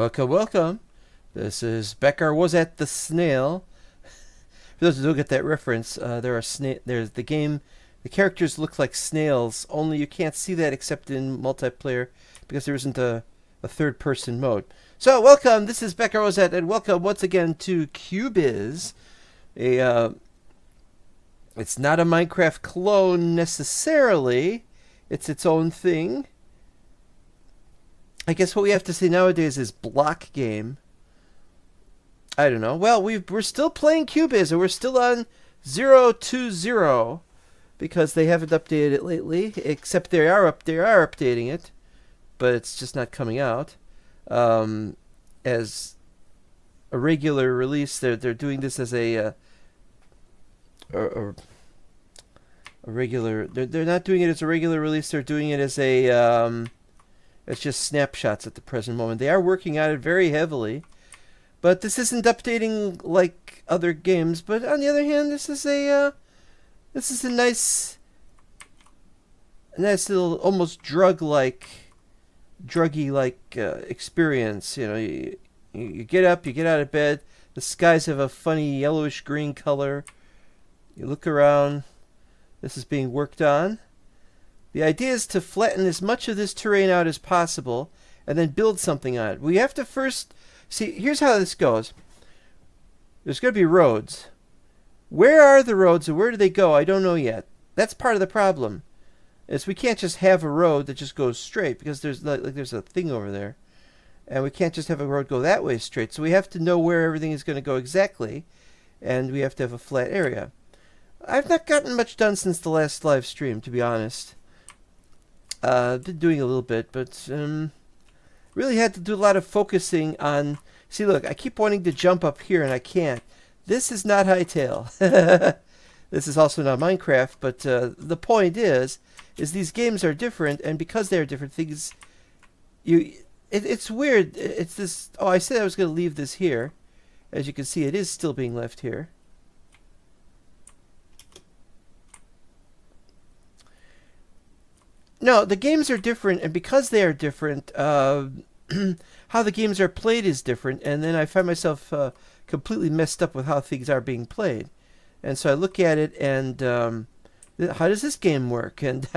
Welcome, welcome. This is Becker was at the snail. For those who don't get that reference, there's the game. The characters look like snails, only you can't see that except in multiplayer because there isn't a third-person mode. So, welcome. This is Becker Rosette, and welcome once again to Cubyz. It's not a Minecraft clone necessarily. It's its own thing. I guess what we have to say nowadays is block game. I don't know. Well, we're still playing Cubyz, and we're still on 020 because they haven't updated it lately. Except they are updating it, but it's just not coming out as a regular release. They're doing this as a regular. They're not doing it as a regular release. They're doing it as a it's just snapshots at the present moment. They are working on it very heavily, but this isn't updating like other games. But on the other hand, this is a nice little almost druggy experience. You know, you get up, you get out of bed. The skies have a funny yellowish green color. You look around. This is being worked on. The idea is to flatten as much of this terrain out as possible and then build something on it. We have to first see, here's how this goes. There's going to be roads. Where are the roads and where do they go? I don't know yet. That's part of the problem. Is we can't just have a road that just goes straight because there's there's a thing over there. And we can't just have a road go that way straight. So we have to know where everything is going to go exactly, and we have to have a flat area. I've not gotten much done since the last live stream, to be honest. Been doing a little bit, but really had to do a lot of focusing on. See, look, I keep wanting to jump up here and I can't. This is not Hytale. This is also not Minecraft, but the point is these games are different, and because they are different things, it's weird. It's this. Oh, I said I was going to leave this here. As you can see, it is still being left here. No, the games are different, and because they are different, how the games are played is different, and then I find myself completely messed up with how things are being played. And so I look at it, and how does this game work? And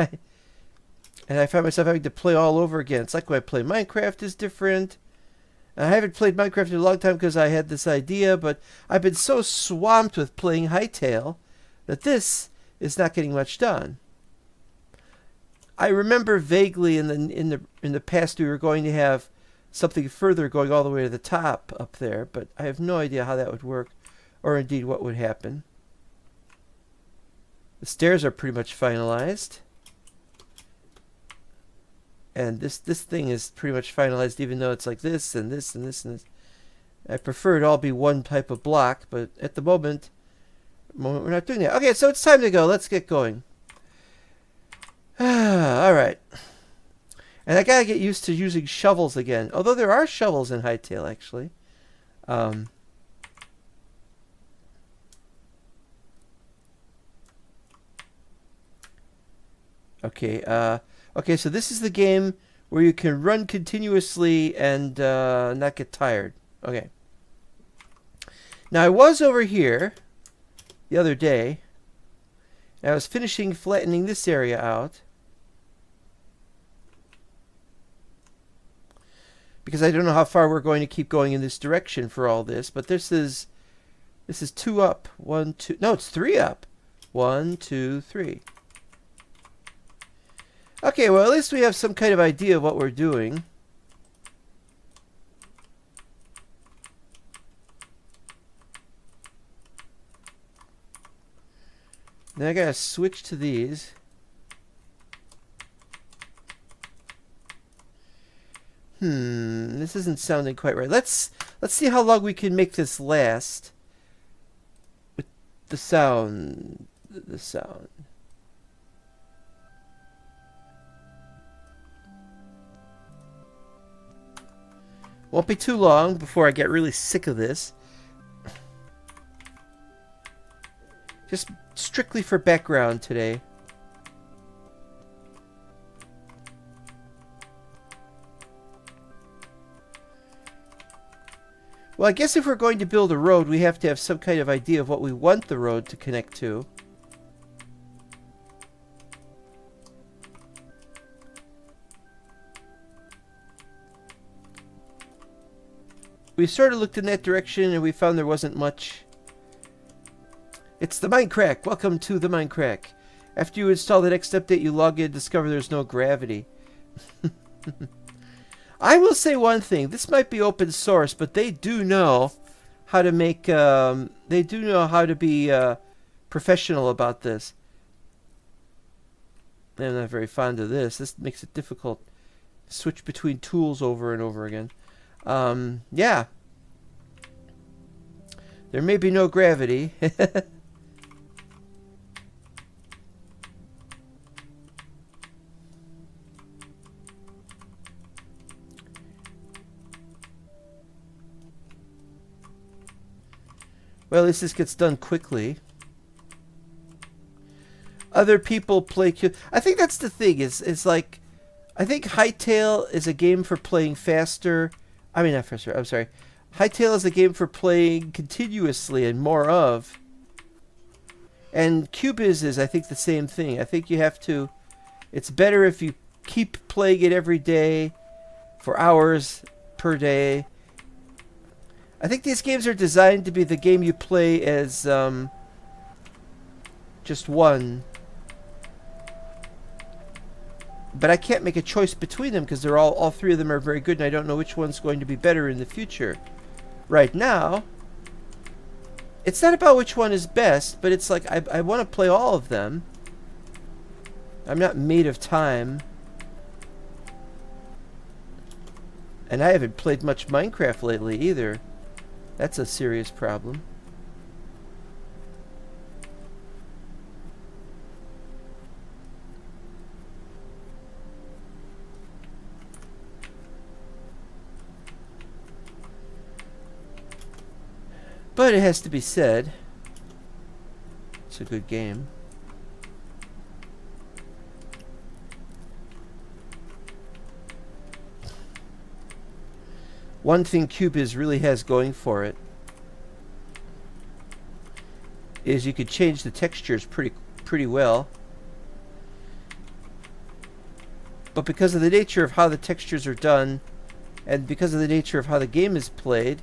I find myself having to play all over again. It's like when I play Minecraft is different. And I haven't played Minecraft in a long time because I had this idea, but I've been so swamped with playing Hytale that this is not getting much done. I remember vaguely in the past we were going to have something further going all the way to the top up there, but I have no idea how that would work, or indeed what would happen. The stairs are pretty much finalized, and this thing is pretty much finalized, even though it's like this and this and this and this. I prefer it all be one type of block, but at the moment we're not doing that. Okay, so it's time to go. Let's get going. All right. And I gotta get used to using shovels again. Although there are shovels in Hytale, actually. Okay. Okay. So this is the game where you can run continuously and not get tired. Okay. Now I was over here the other day. And I was finishing flattening this area out. Because I don't know how far we're going to keep going in this direction for all this, but this is 2 up. 1, 2. No, it's 3 up. 1, 2, 3. Okay, well at least we have some kind of idea of what we're doing. Then I gotta switch to these. This isn't sounding quite right. Let's see how long we can make this last with the sound. The sound. Won't be too long before I get really sick of this. Just strictly for background today. Well, I guess if we're going to build a road, we have to have some kind of idea of what we want the road to connect to. We sort of looked in that direction and we found there wasn't much. It's the Minecraft. Welcome to the Minecraft. After you install the next update, you log in and discover there's no gravity. I will say one thing. This might be open source, but they do know how to make... they do know how to be professional about this. I'm not very fond of this. This makes it difficult to switch between tools over and over again. Yeah. There may be no gravity. Well, at least this gets done quickly. Other people play Cubyz. I think that's the thing. It's like, I think Hightail is a game for playing faster. I mean, not faster. I'm sorry. Hightail is a game for playing continuously and more of. And Cubyz is, I think, the same thing. I think you have to... It's better if you keep playing it every day for hours per day. I think these games are designed to be the game you play as just one. But I can't make a choice between them because they're all three of them are very good, and I don't know which one's going to be better in the future. Right now, it's not about which one is best, but it's like I want to play all of them. I'm not made of time. And I haven't played much Minecraft lately either. That's a serious problem. But it has to be said, it's a good game. One thing Cubyz really has going for it is you could change the textures pretty well. But because of the nature of how the textures are done, and because of the nature of how the game is played,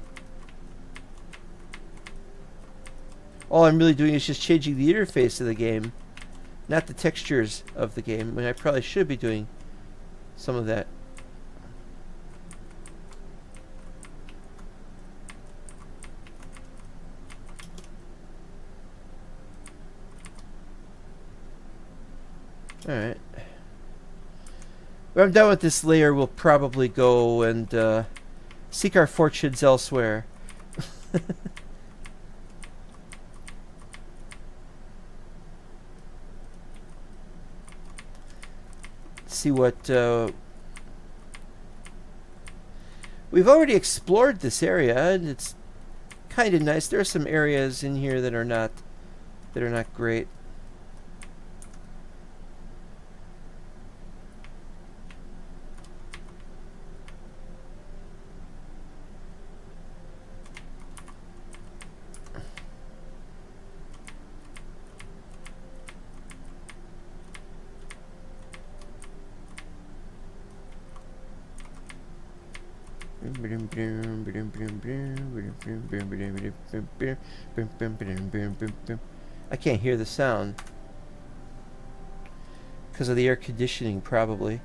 all I'm really doing is just changing the interface of the game, not the textures of the game, when I probably should be doing some of that. Alright. When I'm done with this layer, we'll probably go and seek our fortunes elsewhere. See what... We've already explored this area, and it's kind of nice. There are some areas in here that are not great. I can't hear the sound because of the air conditioning, probably.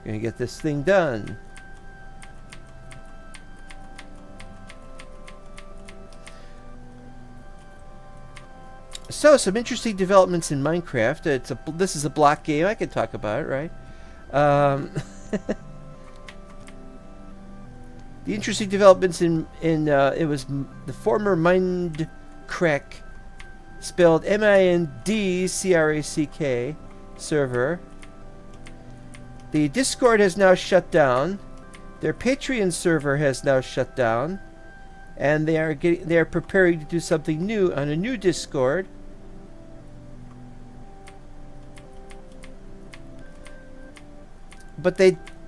Gonna get this thing done. So, some interesting developments in Minecraft. This is a block game. I can talk about it, right? The interesting developments in it was the former Mindcrack, spelled MINDCRACK server. The Discord has now shut down. Their Patreon server has now shut down, and they are preparing to do something new on a new Discord. But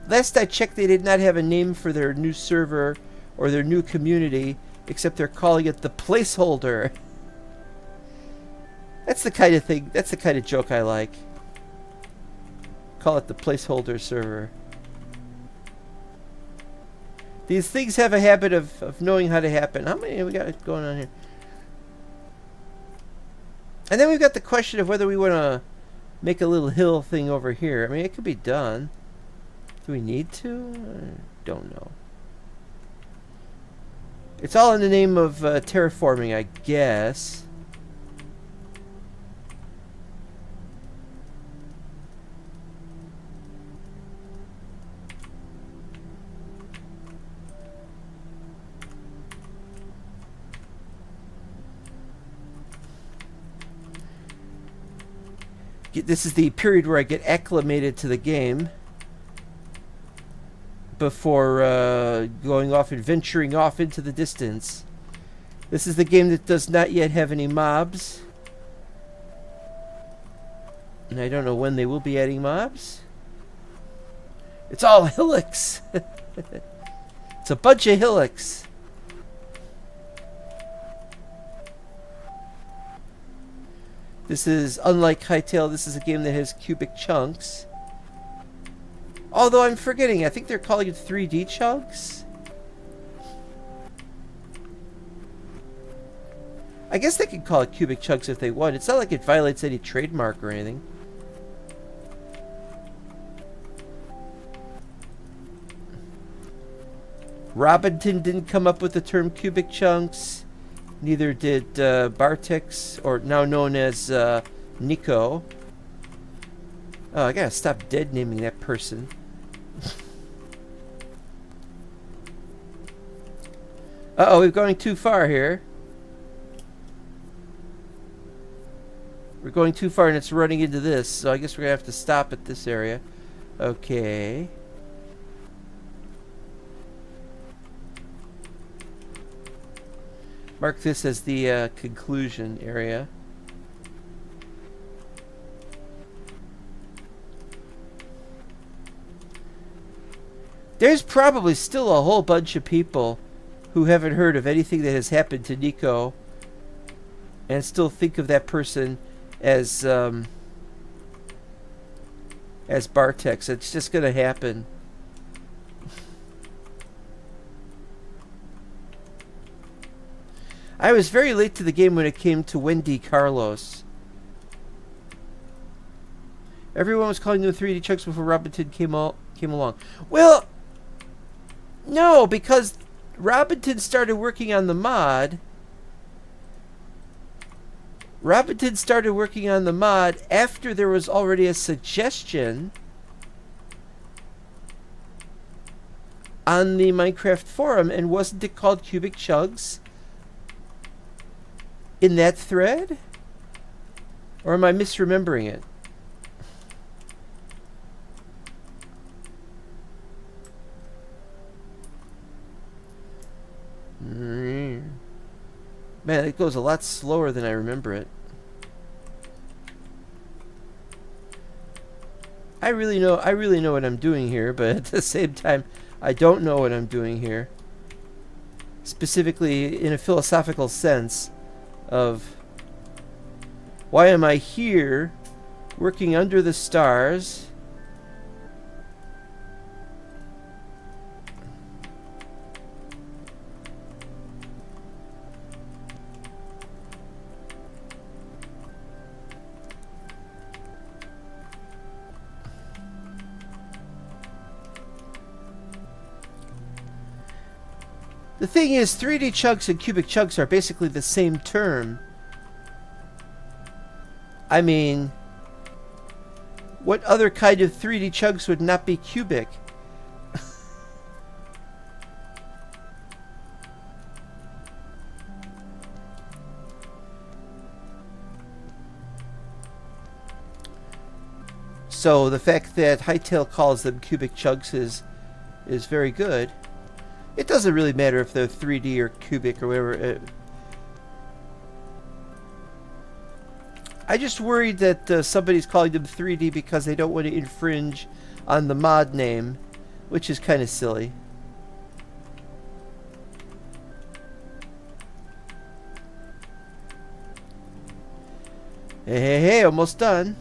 last I checked, they did not have a name for their new server or their new community, except they're calling it the Placeholder. That's the kind of thing. That's the kind of joke I like. Call it the Placeholder server. These things have a habit of knowing how to happen. How many we got going on here? And then we've got the question of whether we want to make a little hill thing over here. I mean, it could be done. Do we need to? I don't know. It's all in the name of terraforming, I guess. This is the period where I get acclimated to the game before going off and venturing off into the distance. This is the game that does not yet have any mobs. And I don't know when they will be adding mobs. It's all hillocks. It's a bunch of hillocks. This is, unlike Hytale, this is a game that has cubic chunks. Although I'm forgetting, I think they're calling it 3D chunks. I guess they could call it cubic chunks if they want. It's not like it violates any trademark or anything. Robinson didn't come up with the term cubic chunks. Neither did Bartex, or now known as Nico. Oh, I gotta stop dead naming that person. Uh-oh, we're going too far here. We're going too far and it's running into this, so I guess we're gonna have to stop at this area. Okay. Mark this as the conclusion area. There's probably still a whole bunch of people who haven't heard of anything that has happened to Nico and still think of that person as Bartex. It's just gonna happen. I was very late to the game when it came to Wendy Carlos. Everyone was calling them 3D chunks before Robinson came along. Well, no, because Robinson started working on the mod. Robinson started working on the mod after there was already a suggestion on the Minecraft forum, and wasn't it called Cubic Chunks in that thread? Or am I misremembering it? Man, it goes a lot slower than I remember it. I really know what I'm doing here, but at the same time, I don't know what I'm doing here. Specifically, in a philosophical sense of why am I here working under the stars The thing is, 3D chunks and cubic chunks are basically the same term. I mean, what other kind of 3D chunks would not be cubic? So the fact that Hightail calls them cubic chunks is very good. It doesn't really matter if they're 3D or cubic or whatever. I just worried that somebody's calling them 3D because they don't want to infringe on the mod name, which is kind of silly. Hey, almost done.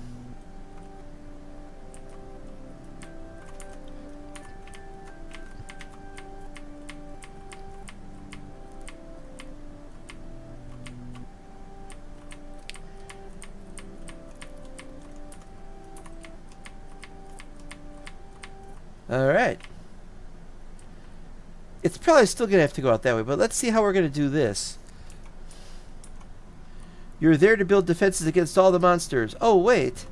Alright. It's probably still going to have to go out that way, but let's see how we're going to do this. You're there to build defenses against all the monsters. Oh, wait.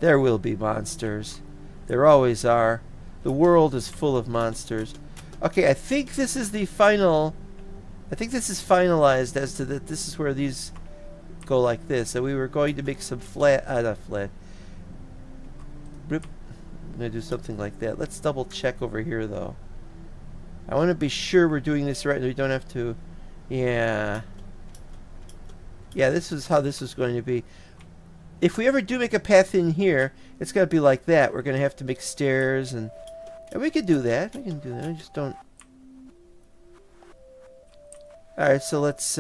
There will be monsters. There always are. The world is full of monsters. Okay, I think this is the final... I think this is finalized as to that this is where these go like this. So we were going to make some flat... not flat. Rip. I'm going to do something like that. Let's double check over here, though. I want to be sure we're doing this right and we don't have to... Yeah... Yeah, this is how this is going to be. If we ever do make a path in here, it's going to be like that. We're going to have to make stairs, and we can do that. We can do that. I just don't... Alright, so let's...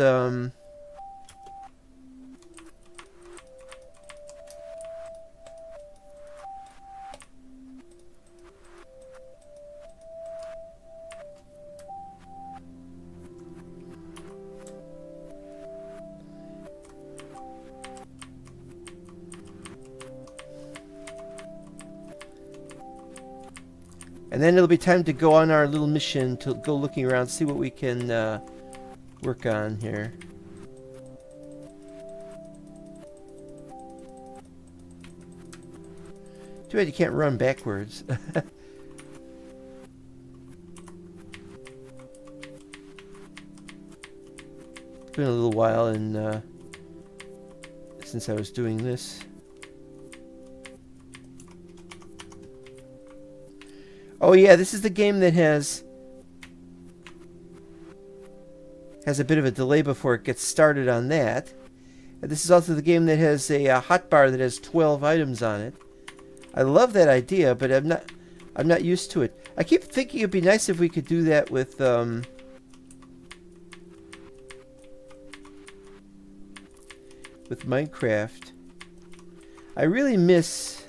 And then it'll be time to go on our little mission to go looking around, see what we can work on here. Too bad you can't run backwards. It's been a little while and since I was doing this. Oh yeah, this is the game that has a bit of a delay before it gets started on that. And this is also the game that has a hotbar that has 12 items on it. I love that idea, but I'm not used to it. I keep thinking it'd be nice if we could do that with Minecraft. I really miss...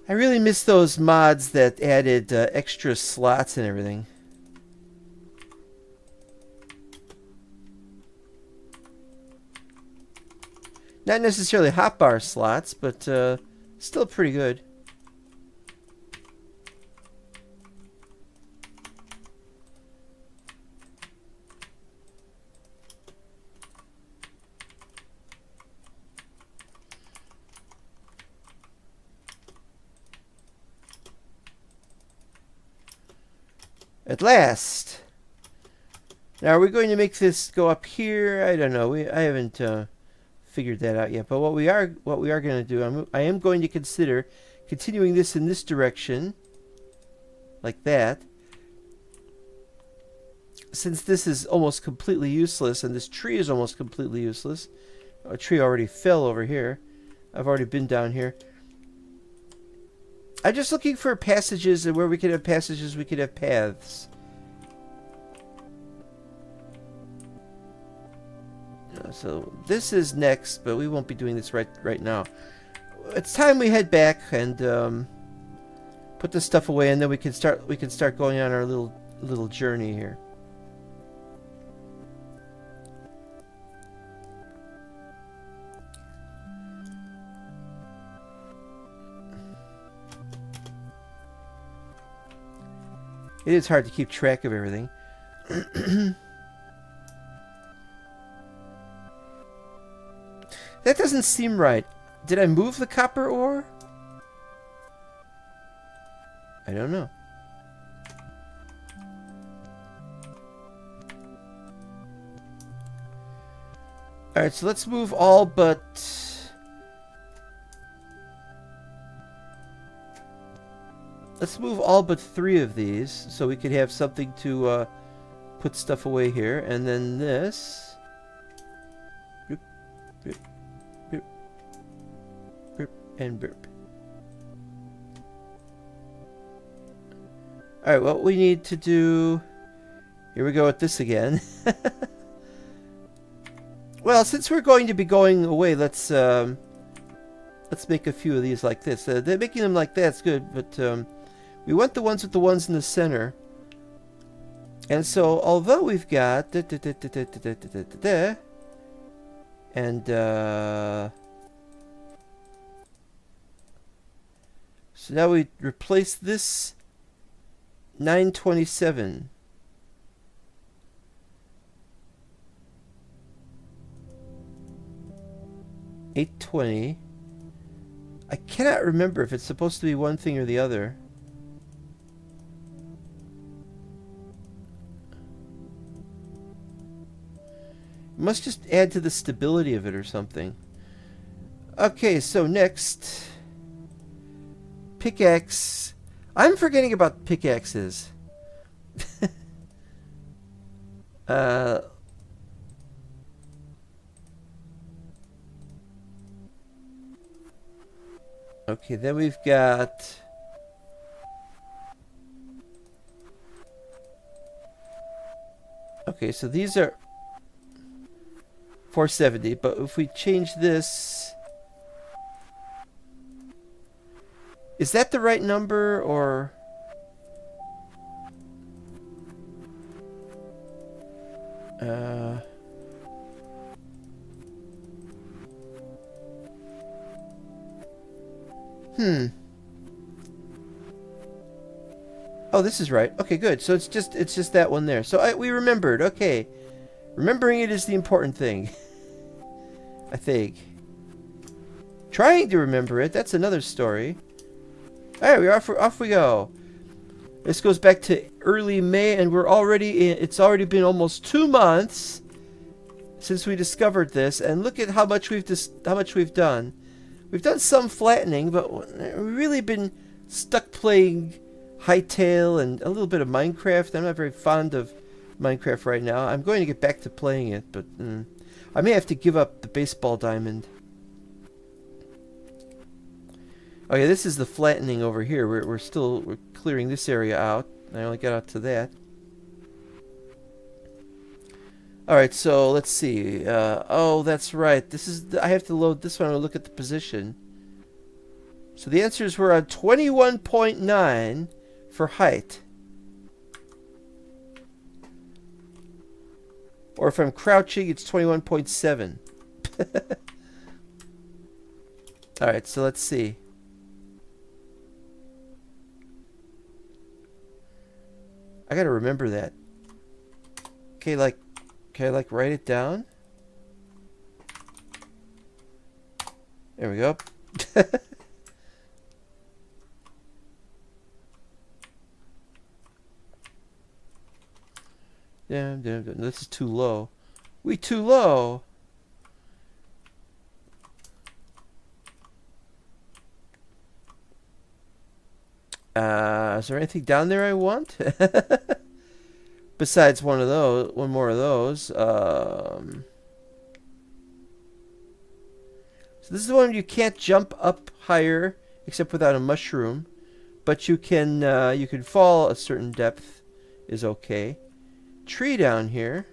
I really miss those mods that added extra slots and everything. Not necessarily hotbar slots, but still pretty good. At last. Now, are we going to make this go up here? I don't know. I haven't figured that out yet. But what we are going to do, I am going to consider continuing this in this direction, like that. Since this is almost completely useless, and this tree is almost completely useless. A tree already fell over here. I've already been down here. I'm just looking for passages, and where we could have passages, we could have paths. So this is next, but we won't be doing this right now. It's time we head back and put this stuff away, and then we can start going on our little journey here. It is hard to keep track of everything. That doesn't seem right. Did I move the copper ore? I don't know. Alright, so let's move all but... Let's move all but 3 of these, so we could have something to put stuff away here. And then this... Boop, boop, boop, boop, and burp. Alright, what we need to do... Here we go with this again. Well, since we're going to be going away, let's make a few of these like this. They're making them like that's good, but we want the ones with the ones in the center. And so, although we've got and so now we replace this 927. $820. I cannot remember if it's supposed to be one thing or the other. It must just add to the stability of it or something. Okay, so next. Pickaxe. I'm forgetting about pickaxes. Okay, then we've got... Okay, so these are 470, but if we change this... Is that the right number, or... Oh, this is right. Okay, good. So it's just that one there. So we remembered. Okay. Remembering it is the important thing. I think. Trying to remember it, that's another story. Alright, off we go. This goes back to early May, and it's already been almost 2 months since we discovered this, and look at how much we've done. We've done some flattening, but we've really been stuck playing Hytale and a little bit of Minecraft. I'm not very fond of Minecraft right now. I'm going to get back to playing it, but I may have to give up the baseball diamond. Okay, this is the flattening over here. We're clearing this area out. I only got out to that. Alright, so let's see. Oh, that's right. I have to load this one and look at the position. So the answers were on 21.9 for height. Or if I'm crouching, it's 21.7. Alright, so let's see. I gotta remember that. Okay, can I write it down? There we go. Damn, this is too low. We too low. Is there anything down there I want? Besides one more of those. So this is the one you can't jump up higher except without a mushroom, but you can fall a certain depth is okay. Tree down here.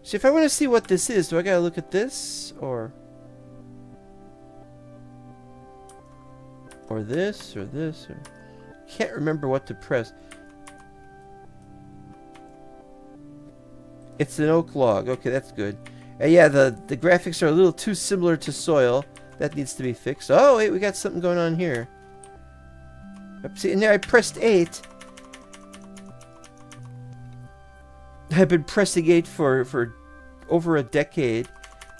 See, if I want to see what this is, do I gotta look at this or this or this or can't remember what to press. It's an oak log. Okay, that's good. Yeah, the graphics are a little too similar to soil. That needs to be fixed. Oh, wait, we got something going on here. See, and there I pressed 8. I've been pressing 8 for over a decade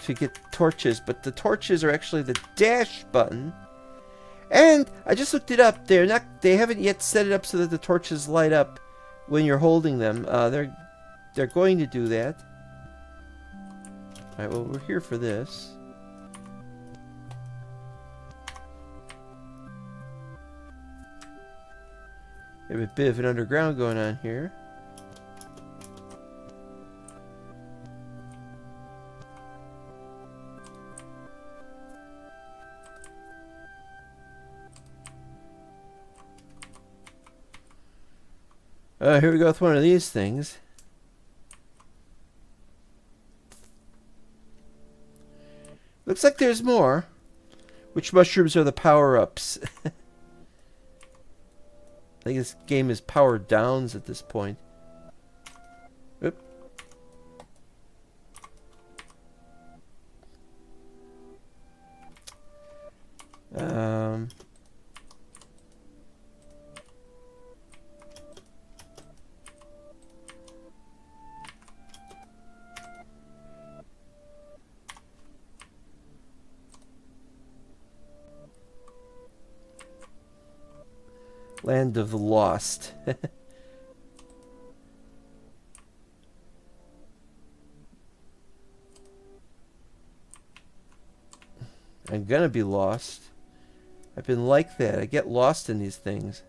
to get torches, but the torches are actually the dash button. And I just looked it up. They haven't yet set it up so that the torches light up when you're holding them. They're going to do that. Alright, well, we're here for this. We have a bit of an underground going on here. Here we go with one of these things. Looks like there's more. Which mushrooms are the power-ups? I think this game is powered downs at this point. Oop. Land of the Lost. I'm gonna be lost. I've been like that. I get lost in these things.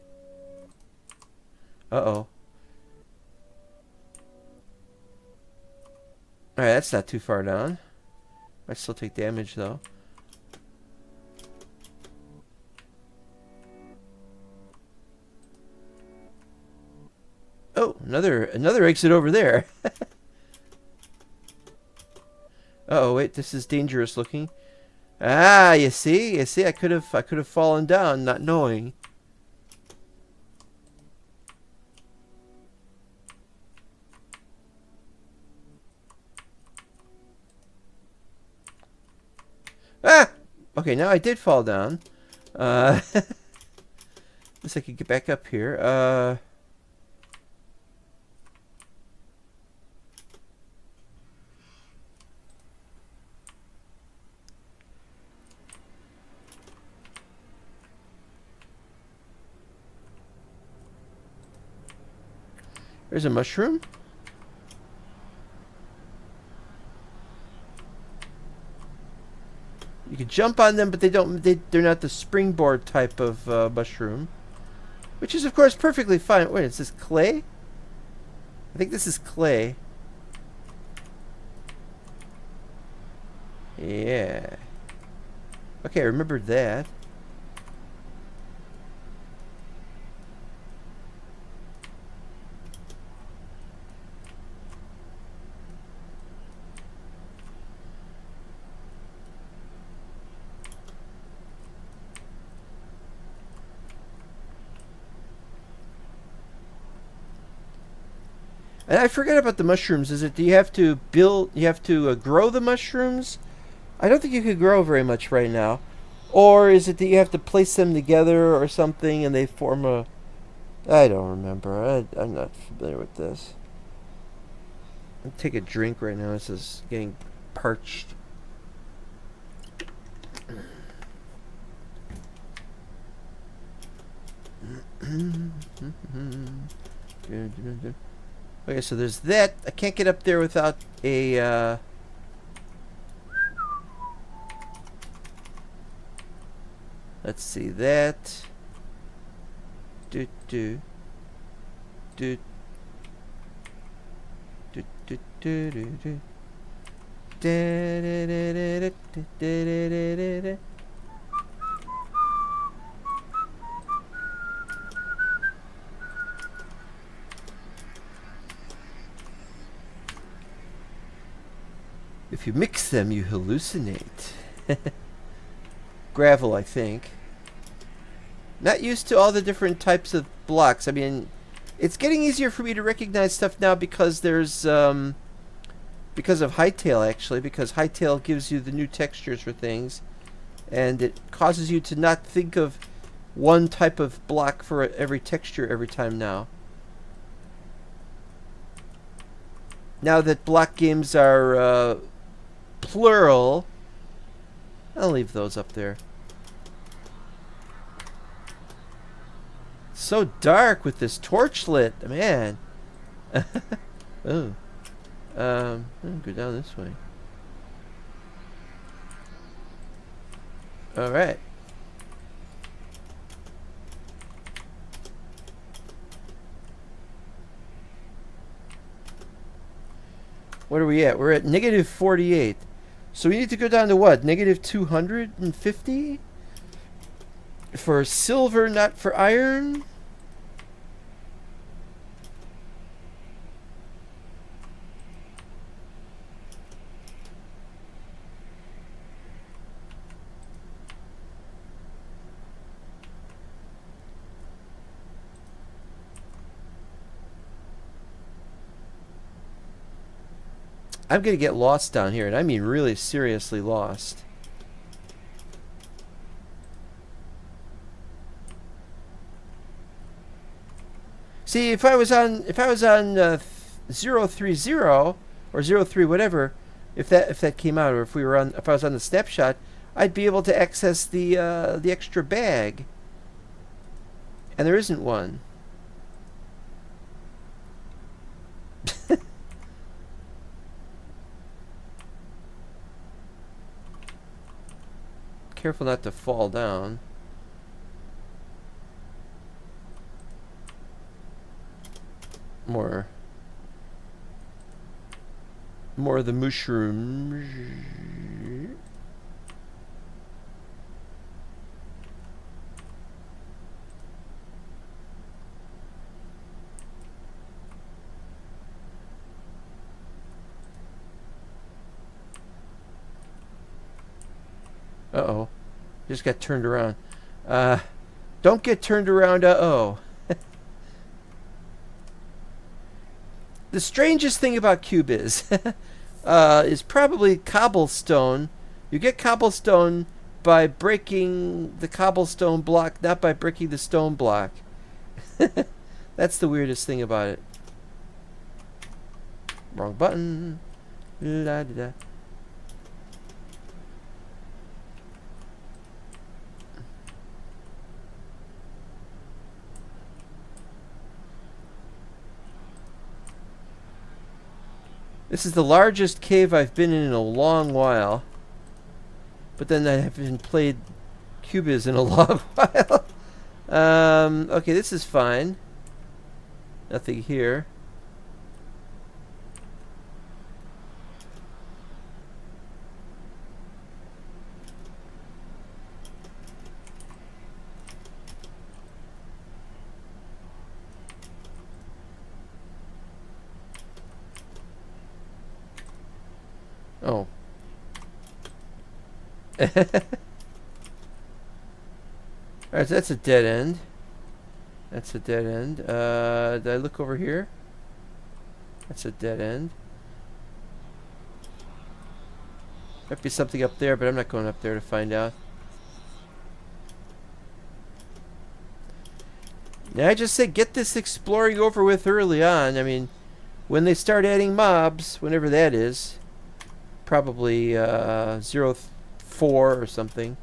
Uh-oh. Alright, that's not too far down. I still take damage, though. Oh, another exit over there. Uh-oh, wait, this is dangerous looking. Ah, you see, I could have fallen down not knowing. Ah! Okay, now I did fall down. Guess I could get back up here. There's a mushroom. You can jump on them, but they're not the springboard type of mushroom. Which is, of course, perfectly fine. Wait, is this clay? I think this is clay. Yeah. Okay, I remembered that. And I forget about the mushrooms. Do you have to grow the mushrooms? I don't think you could grow very much right now. Or is it that you have to place them together or something and they form a... I don't remember. I'm not familiar with this. I'll take a drink right now. This is getting parched. Okay, so there's that. I can't get up there without a... Let's see that. Do do do do do do do do. Da da da da da da da da. If you mix them, you hallucinate. Gravel, I think. Not used to all the different types of blocks. I mean, it's getting easier for me to recognize stuff now because there's because of Hightail, actually, because Hightail gives you the new textures for things, and it causes you to not think of one type of block for every texture every time now. Now that block games are plural, I'll leave those up there. So dark with this torch lit, man. Oh, go down this way. All right. What are we at? We're at negative 48. So we need to go down to what? Negative 250? For silver, not for iron? I'm going to get lost down here, and I mean really seriously lost. See, if I was on 030 or 03 whatever, if that came out, or if I was on the snapshot, I'd be able to access the extra bag. And there isn't one. Careful not to fall down. More of the mushrooms. Uh-oh. Just got turned around. Don't get turned around, uh-oh. The strangest thing about Cubyz is probably cobblestone. You get cobblestone by breaking the cobblestone block, not by breaking the stone block. That's the weirdest thing about it. Wrong button. La da da. This is the largest cave I've been in a long while. But then I haven't played Cubyz in a long while. Okay, this is fine. Nothing here. Oh. Alright, so that's a dead end. That's a dead end. Did I look over here? That's a dead end. Might be something up there, but I'm not going up there to find out. Now I just say get this exploring over with early on. I mean, when they start adding mobs, whenever that is, probably 04 or something.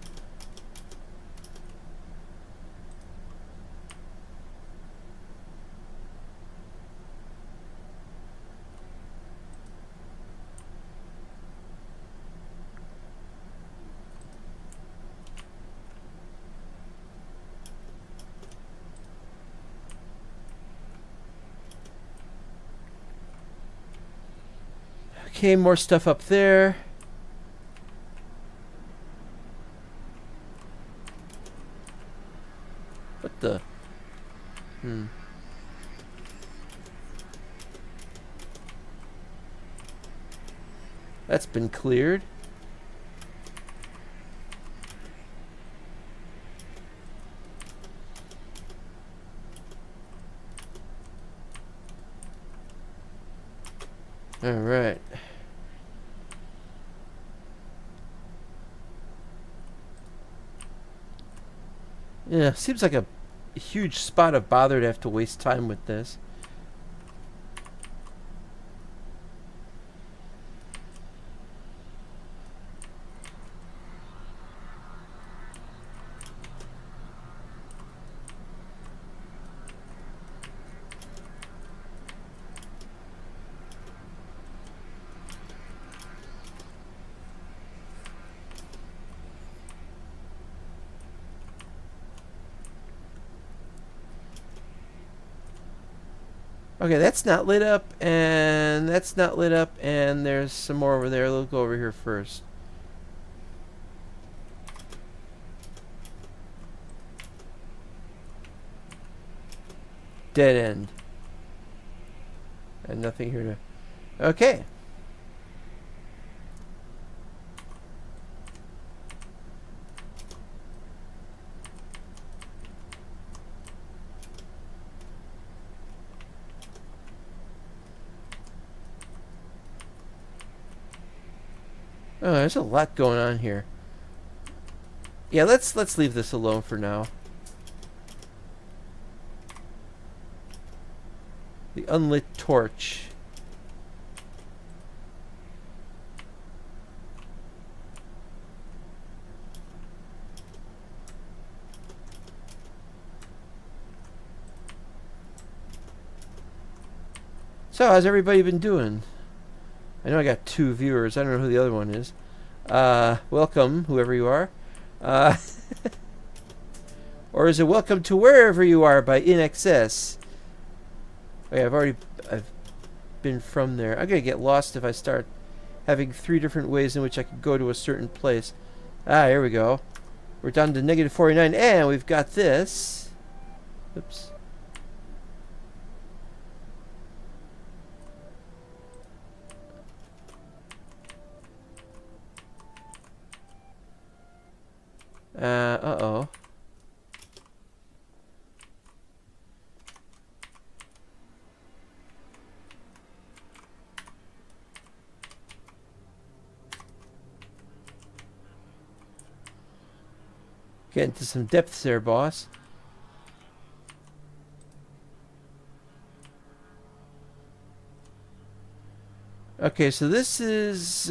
Okay, more stuff up there. What the? That's been cleared. All right. Yeah, seems like a huge spot of bother to have to waste time with this. Okay, that's not lit up, and that's not lit up, and there's some more over there. Let's go over here first. Dead end. And nothing here to... Okay. Oh, there's a lot going on here. Yeah, let's leave this alone for now. The unlit torch. So, how's everybody been doing? I know I got 2 viewers. I don't know who the other one is. Welcome, whoever you are. Or is it welcome to wherever you are by In Excess? Okay, I've been from there. I'm gonna get lost if I start having 3 different ways in which I could go to a certain place. Ah, here we go. We're down to -49, and we've got this. Oops. Uh-oh. Get into some depths there, boss. Okay, so this is,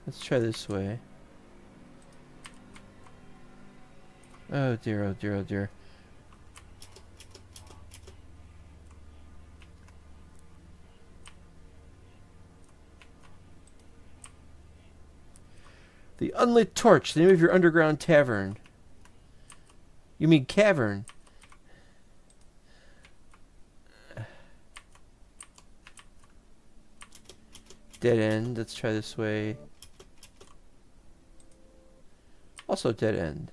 let's try this way. Oh dear, oh dear, oh dear. The Unlit Torch, the name of your underground tavern. You mean cavern? Dead end. Let's try this way. Also dead end.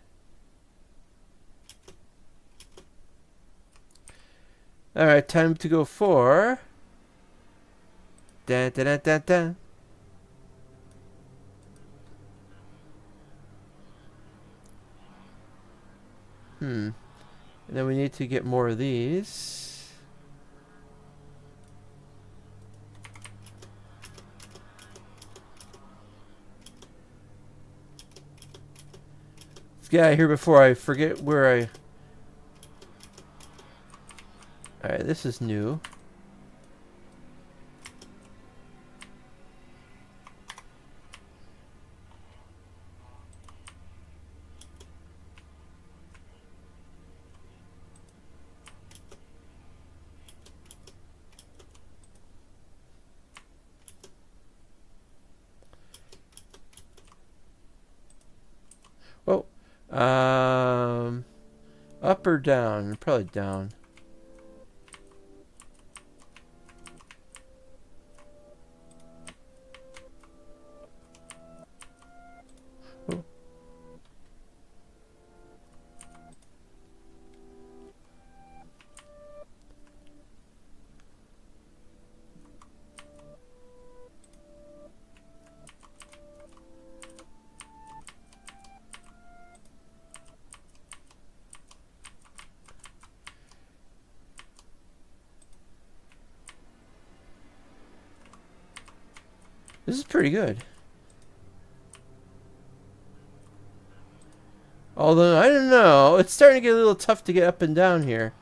Alright, time to go for... Da da da da da. And then we need to get more of these. Let's get out of here before I forget where I... Alright, this is new. Oh, up or down? Probably down. Oh. This is pretty good. Although, I don't know. It's starting to get a little tough to get up and down here.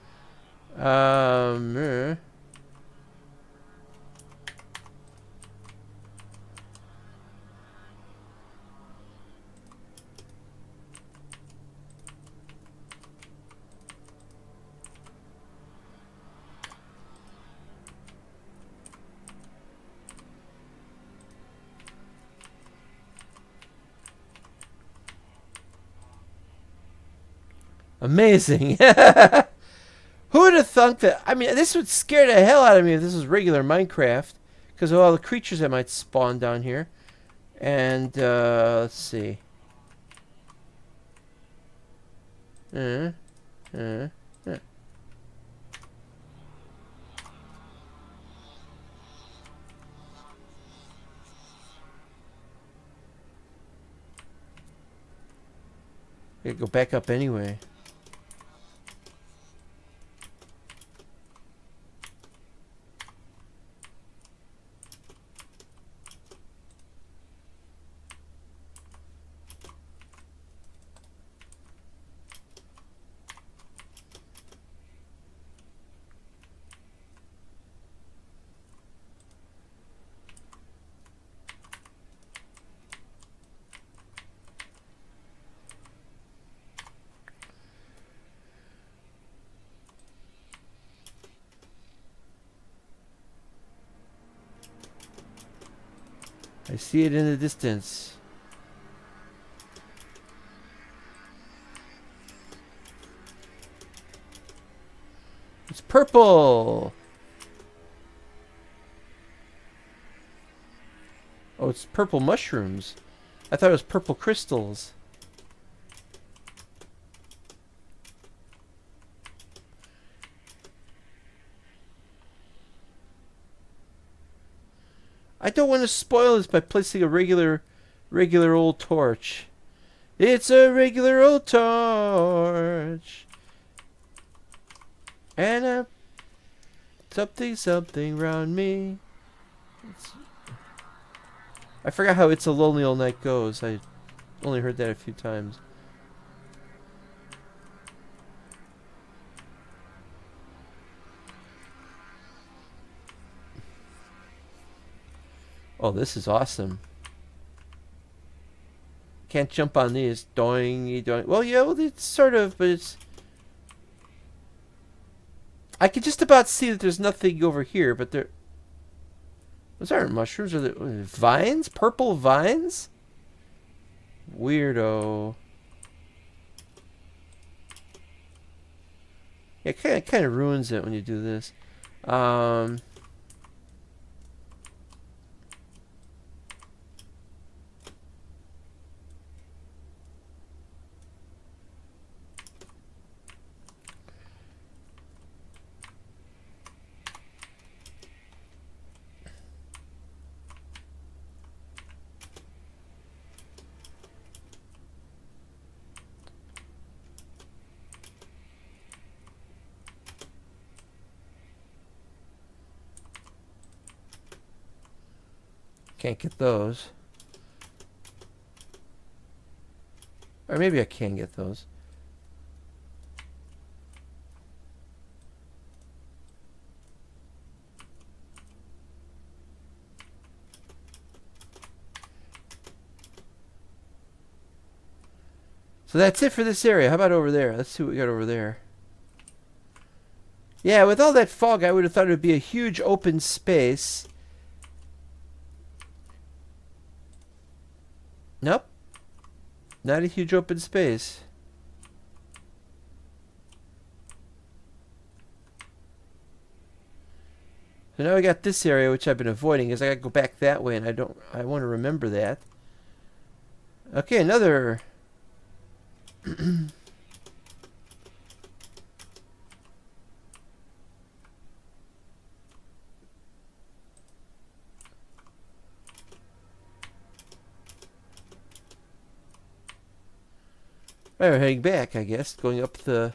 Amazing. Who would have thunk that? I mean, this would scare the hell out of me if this was regular Minecraft, because of all the creatures that might spawn down here. And let's see. Yeah. Gotta go back up anyway. I see it in the distance. It's purple! Oh, it's purple mushrooms. I thought it was purple crystals. I don't want to spoil this by placing a regular old torch. It's a regular old torch. And a something round me. I forgot how It's a Lonely Old Night goes. I only heard that a few times. Oh, this is awesome. Can't jump on these. Doing, doing. Well, yeah, well, it's sort of, but it's... I can just about see that there's nothing over here, but there... Those aren't mushrooms. Are they vines? Purple vines? Weirdo. Yeah, it kind of ruins it when you do this. Can't get those. Or maybe I can get those. So that's it for this area. How about over there? Let's see what we got over there. Yeah, with all that fog, I would have thought it would be a huge open space. Nope. Not a huge open space. So now we got this area, which I've been avoiding, because I gotta go back that way, and I want to remember that. Okay, another... Right, we're heading back, I guess, going up the...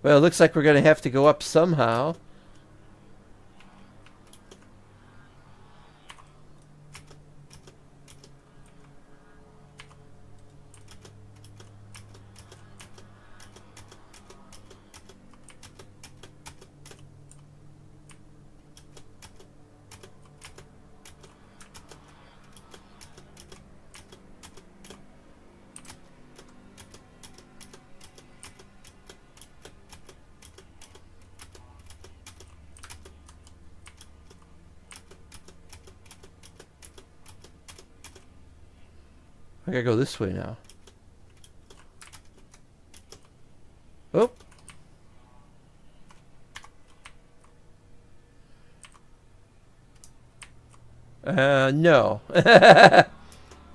Well, it looks like we're going to have to go up somehow. I gotta go this way now. Oh. No.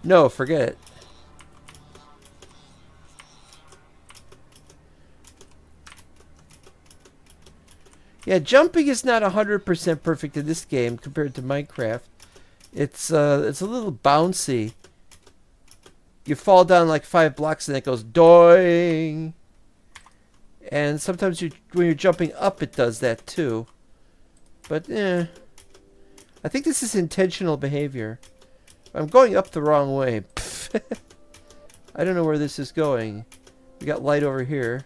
No, forget it. Yeah, jumping is not 100% perfect in this game compared to Minecraft. It's a little bouncy. You fall down like 5 blocks and it goes doing. And sometimes when you're jumping up, it does that too. But I think this is intentional behavior. I'm going up the wrong way. I don't know where this is going. We got light over here.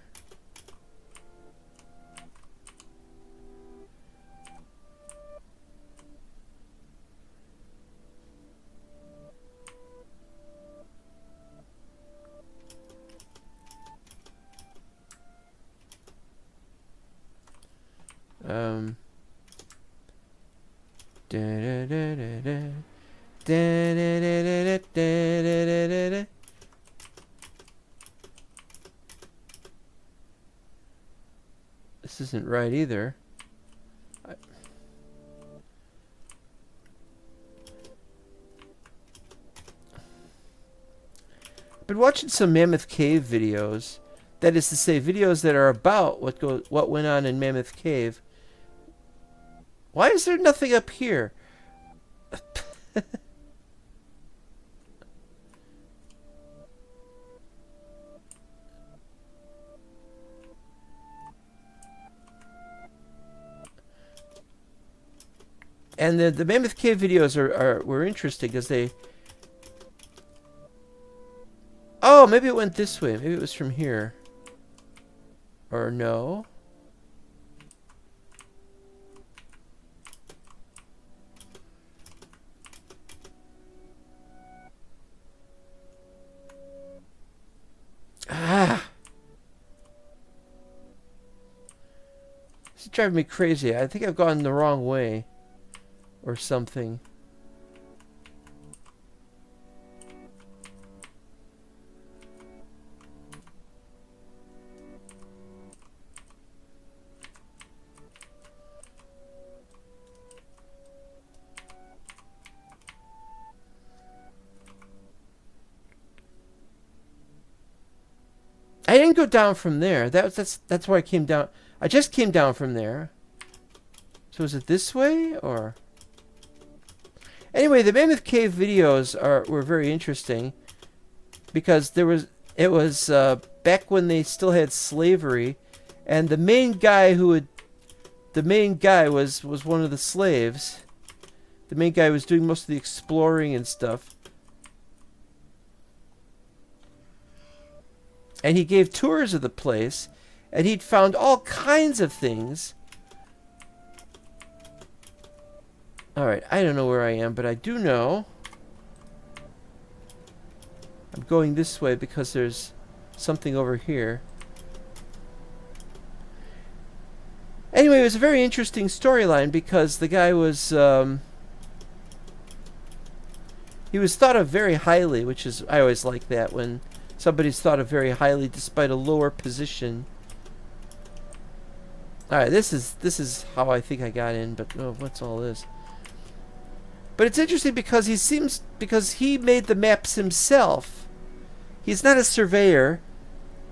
This isn't right either. I've been watching some Mammoth Cave videos. That is to say, videos that are about what went on in Mammoth Cave. Why is there nothing up here? And the Mammoth Cave videos were interesting because they... Oh, maybe it went this way. Maybe it was from here. Or no? Ah! This is driving me crazy. I think I've gone the wrong way. Or something. I didn't go down from there. That's where I came down. I just came down from there. So is it this way or? Anyway, the Mammoth Cave videos were very interesting because it was back when they still had slavery, and the main guy was one of the slaves. The main guy was doing most of the exploring and stuff. And he gave tours of the place, and he'd found all kinds of things. Alright, I don't know where I am, but I do know I'm going this way because there's something over here. Anyway, it was a very interesting storyline because the guy was he was thought of very highly, which is, I always like that when somebody's thought of very highly despite a lower position. Alright, this is how I think I got in, but oh, what's all this? But it's interesting because he made the maps himself. He's not a surveyor,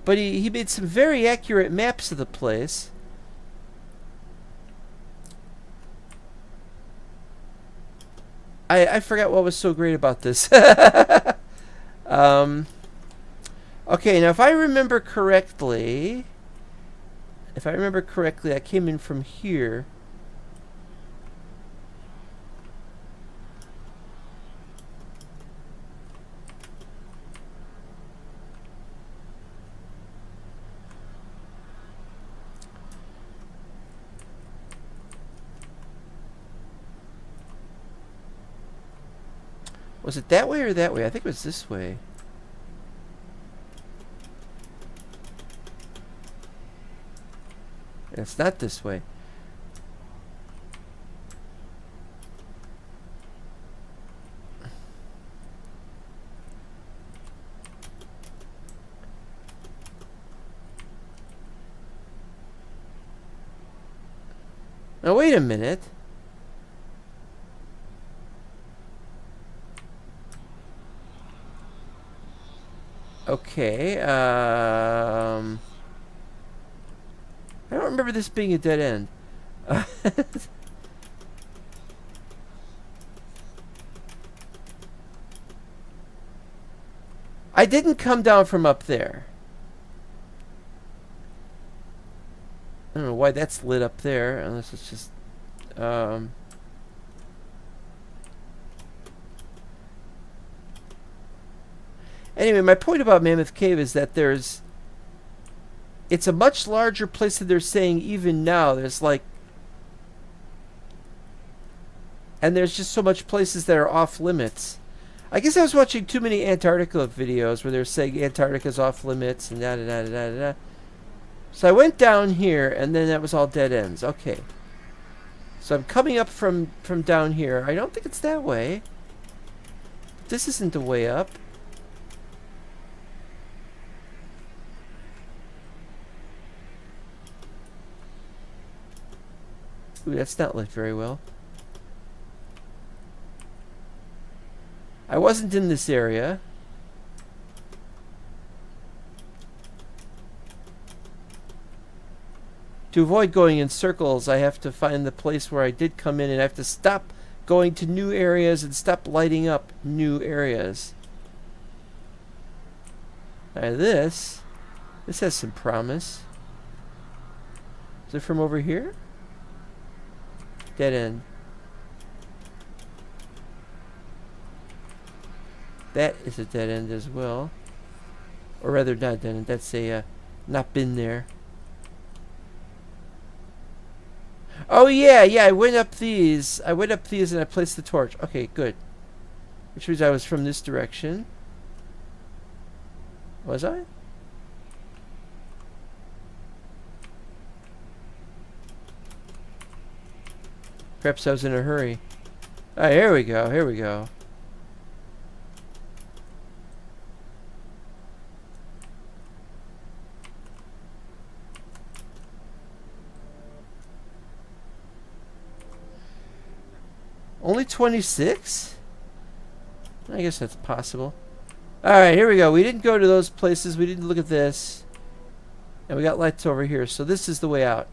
but he made some very accurate maps of the place. I forgot what was so great about this. Okay, now if I remember correctly, I came in from here. Was it that way or that way? I think it was this way. It's not this way. Now wait a minute. Okay, I don't remember this being a dead end. I didn't come down from up there. I don't know why that's lit up there, unless it's just... Anyway, my point about Mammoth Cave is that it's a much larger place than they're saying even now. There's like... And there's just so much places that are off limits. I guess I was watching too many Antarctica videos where they're saying Antarctica's off limits and da-da-da-da-da-da. So I went down here, and then that was all dead ends. Okay. So I'm coming up from down here. I don't think it's that way. This isn't the way up. Ooh, that's not lit very well. I wasn't in this area. To avoid going in circles, I have to find the place where I did come in, and I have to stop going to new areas and stop lighting up new areas. Now this has some promise. Is it from over here? Dead end. That is a dead end as well. Or rather, not dead end. That's a not been there. Oh yeah, I went up these. And I placed the torch. Okay, good. Which means I was from this direction. Was I? Perhaps I was in a hurry. Ah, here we go. Here we go. Only 26? I guess that's possible. Alright, here we go. We didn't go to those places. We didn't look at this. And we got lights over here. So this is the way out.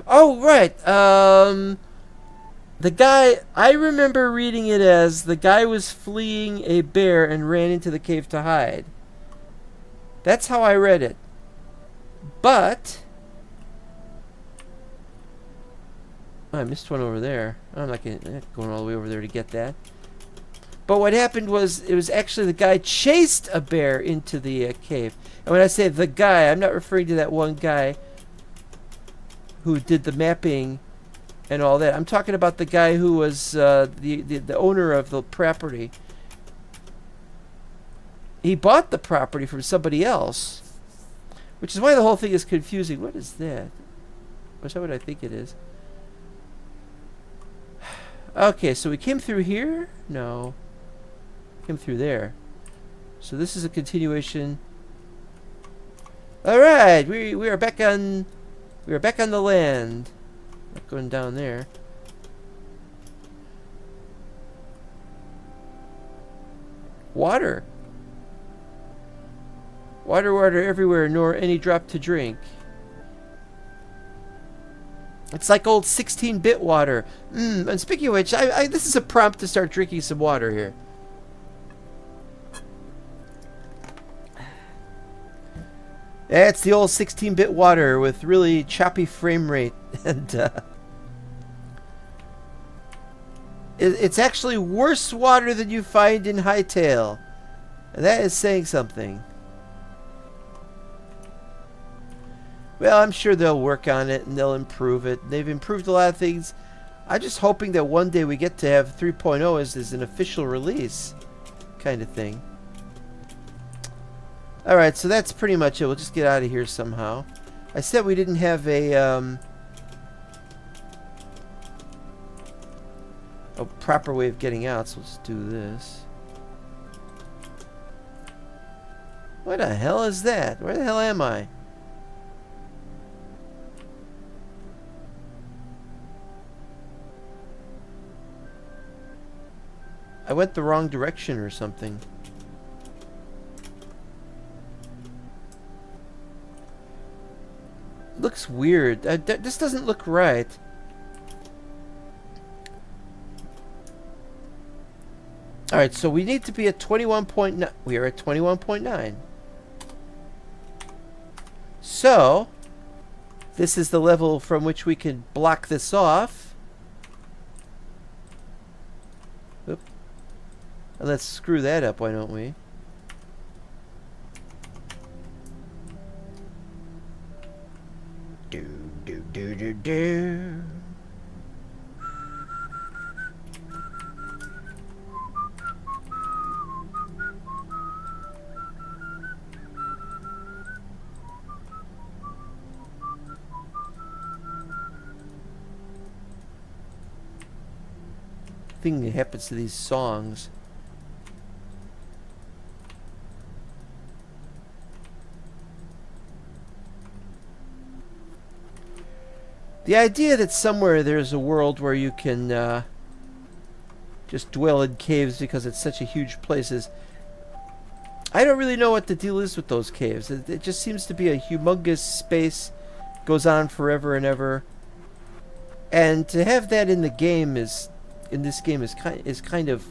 Oh, right. The guy... I remember reading it as the guy was fleeing a bear and ran into the cave to hide. That's how I read it. But... Oh, I missed one over there. I'm not going all the way over there to get that. But what happened was, it was actually the guy chased a bear into the cave. And when I say the guy, I'm not referring to that one guy who did the mapping and all that. I'm talking about the guy who was the owner of the property. He bought the property from somebody else, which is why the whole thing is confusing. What is that? Is that what I think it is? Okay, so we came through here? No. Came through there. So this is a continuation. Alright, we are back on the land. Not going down there. Water. Water everywhere, nor any drop to drink. It's like old 16-bit water. And speaking of which, this is a prompt to start drinking some water here. It's the old 16-bit water with really choppy frame rate. And it's actually worse water than you find in Hightail. And that is saying something. Well, I'm sure they'll work on it and they'll improve it. They've improved a lot of things. I'm just hoping that one day we get to have 3.0 as an official release kind of thing. Alright, so that's pretty much it. We'll just get out of here somehow. I said we didn't have a proper way of getting out, so let's do this. What the hell is that? Where the hell am I? I went the wrong direction or something. Looks weird. This doesn't look right. Alright, so we need to be at 21.9. We are at 21.9. So, this is the level from which we can block this off. Oop. And let's screw that up, why don't we? Do. Thing that happens to these songs. The idea that somewhere there's a world where you can just dwell in caves because it's such a huge place is... I don't really know what the deal is with those caves. It just seems to be a humongous space, goes on forever and ever. And to have that in the game is... in this game is kind of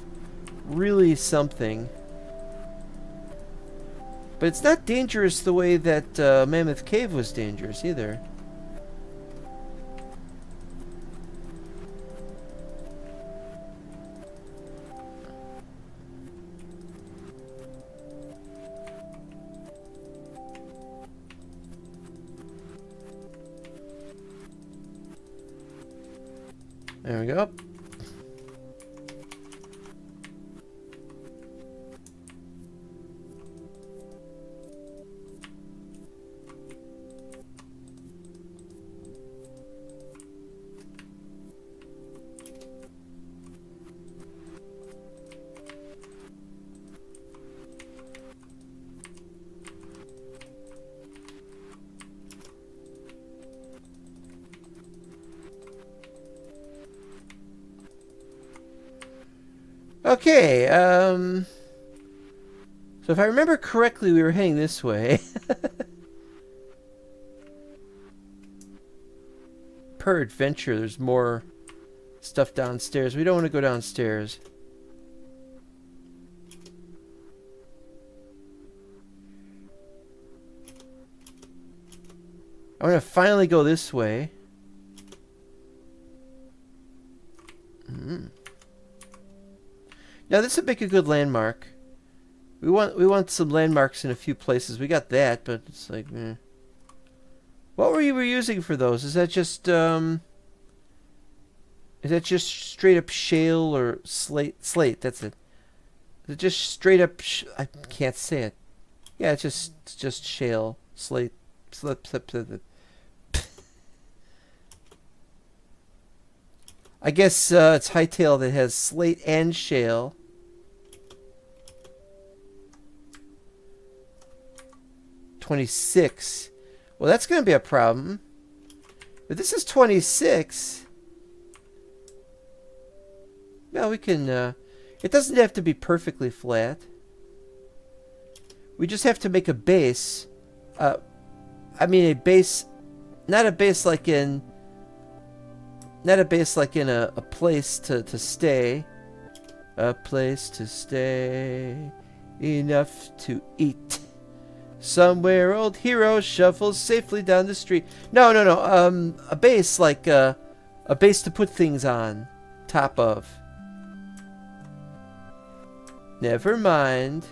really something. But it's not dangerous the way that Mammoth Cave was dangerous either. There we go. Okay, so if I remember correctly, we were heading this way. Per adventure, there's more stuff downstairs. We don't want to go downstairs. I want to finally go this way. Now this would make a good landmark. We want some landmarks in a few places. We got that, but it's like, what were you using for those? Is that just straight up shale or slate? Slate, that's it. Is it just straight up? I can't say it. Yeah, it's just shale, slate, slip. I guess it's Hightail that has slate and shale. $26. Well, that's going to be a problem. But this is 26. Well, we can... it doesn't have to be perfectly flat. We just have to make a base. I mean a base... Not a base like in... Not a base like in a place to stay. A place to stay. Enough to eat. Somewhere old hero shuffles safely down the street. No. A base like a base to put things on. Top of. Never mind.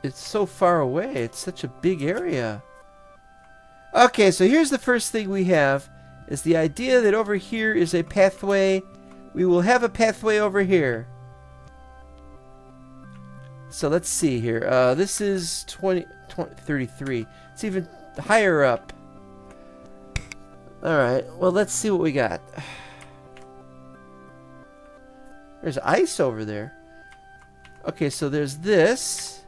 It's so far away. It's such a big area. Okay, so here's the first thing we have. Is the idea that over here is a pathway. We will have a pathway over here. So let's see here. This is 33. It's even higher up. Alright, well, let's see what we got. There's ice over there. Okay, so there's this.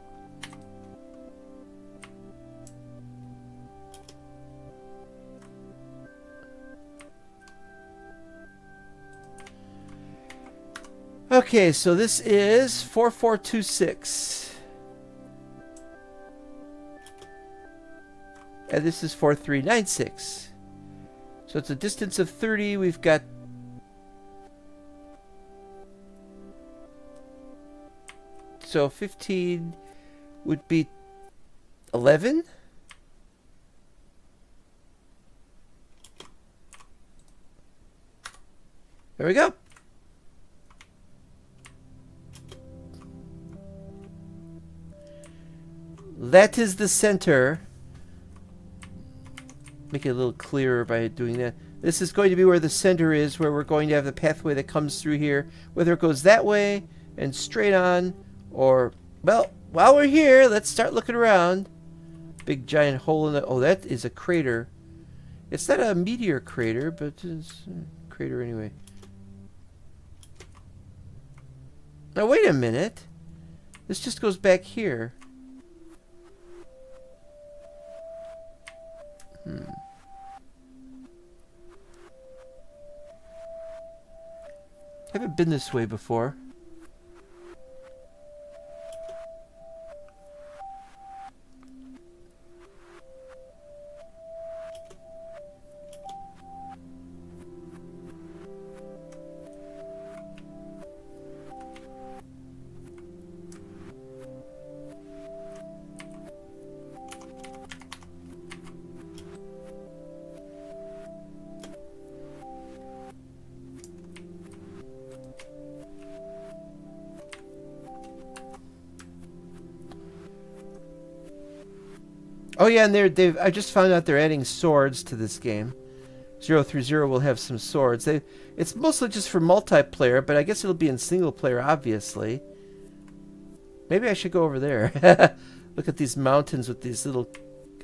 Okay, so this is 4426. And this is 4396. So it's a distance of 30. We've got... So 15 would be 11? There we go. That is the center. Make it a little clearer by doing that. This is going to be where the center is, where we're going to have the pathway that comes through here. Whether it goes that way and straight on, or... Well, while we're here, let's start looking around. Big giant hole in the... Oh, that is a crater. It's not a meteor crater, but it's a crater anyway. Now, wait a minute. This just goes back here. Haven't been this way before. Oh yeah, and I just found out they're adding swords to this game. 030 will have some swords. It's mostly just for multiplayer, but I guess it'll be in single player, obviously. Maybe I should go over there. Look at these mountains with these little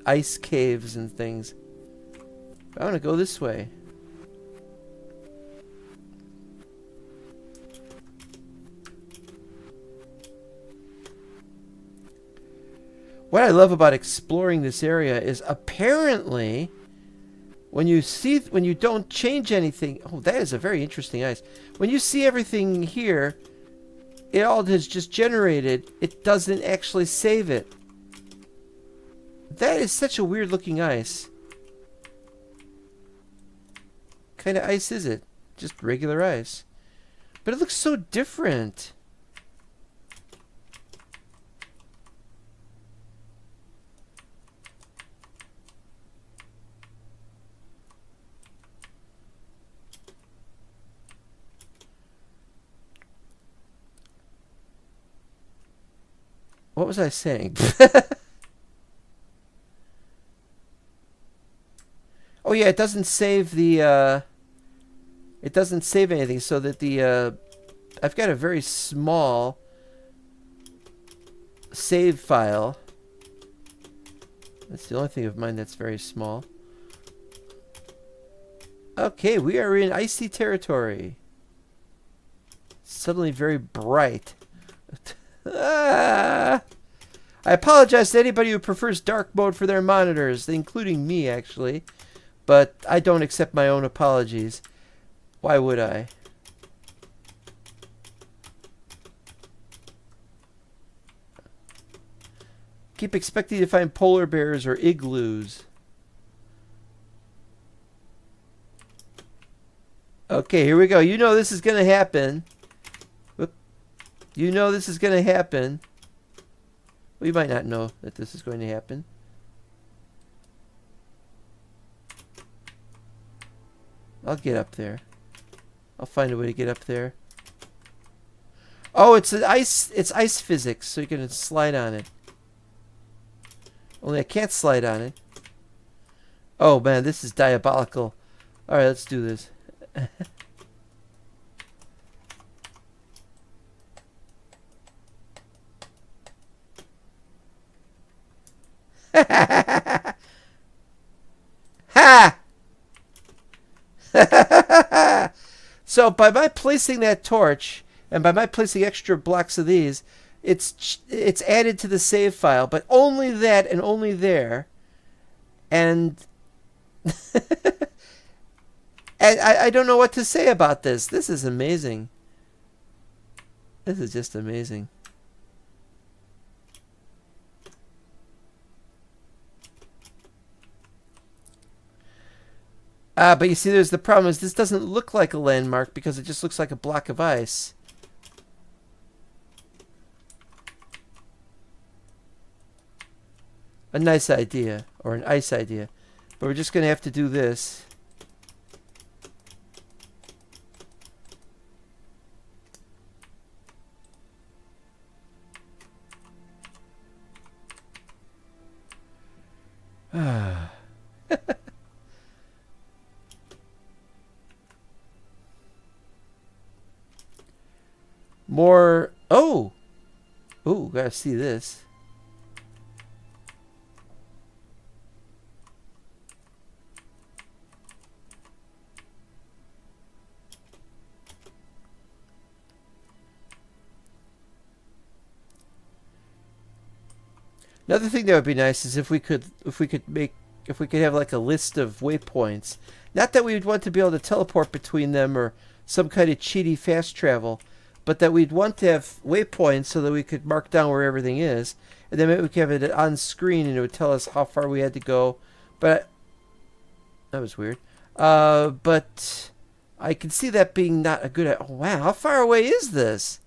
ice caves and things. I want to go this way. What I love about exploring this area is apparently when you don't change anything. Oh, that is a very interesting ice. When you see everything here, it all has just generated. It doesn't actually save it. That is such a weird looking ice. What kind of ice is it? Just regular ice. But it looks so different. What was I saying? Oh yeah, it doesn't save the it doesn't save anything, so that the I've got a very small save file. That's the only thing of mine that's very small. Okay, we are in icy territory. Suddenly very bright. I apologize to anybody who prefers dark mode for their monitors, including me, actually. But I don't accept my own apologies. Why would I? Keep expecting to find polar bears or igloos. Okay, here we go. You know this is going to happen. You know this is going to happen. Well, you might not know that this is going to happen. I'll get up there. I'll find a way to get up there. Oh, it's ice physics, so you can slide on it. Only I can't slide on it. Oh man, this is diabolical. Alright, let's do this. Ha! So by my placing that torch, and by my placing extra blocks of these, it's added to the save file, but only that and only there. And and I don't know what to say about this. This is amazing. This is just amazing. But you see, there's the problem is this doesn't look like a landmark because it just looks like a block of ice. A nice idea, or an ice idea. But we're just going to have to do this. More. Oh! Oh, gotta see this. Another thing that would be nice is if we could have like a list of waypoints. Not that we would want to be able to teleport between them or some kind of cheaty fast travel, but that we'd want to have waypoints so that we could mark down where everything is, and then maybe we could have it on screen and it would tell us how far we had to go. But that was weird. But I can see that being not a good. Oh wow, how far away is this?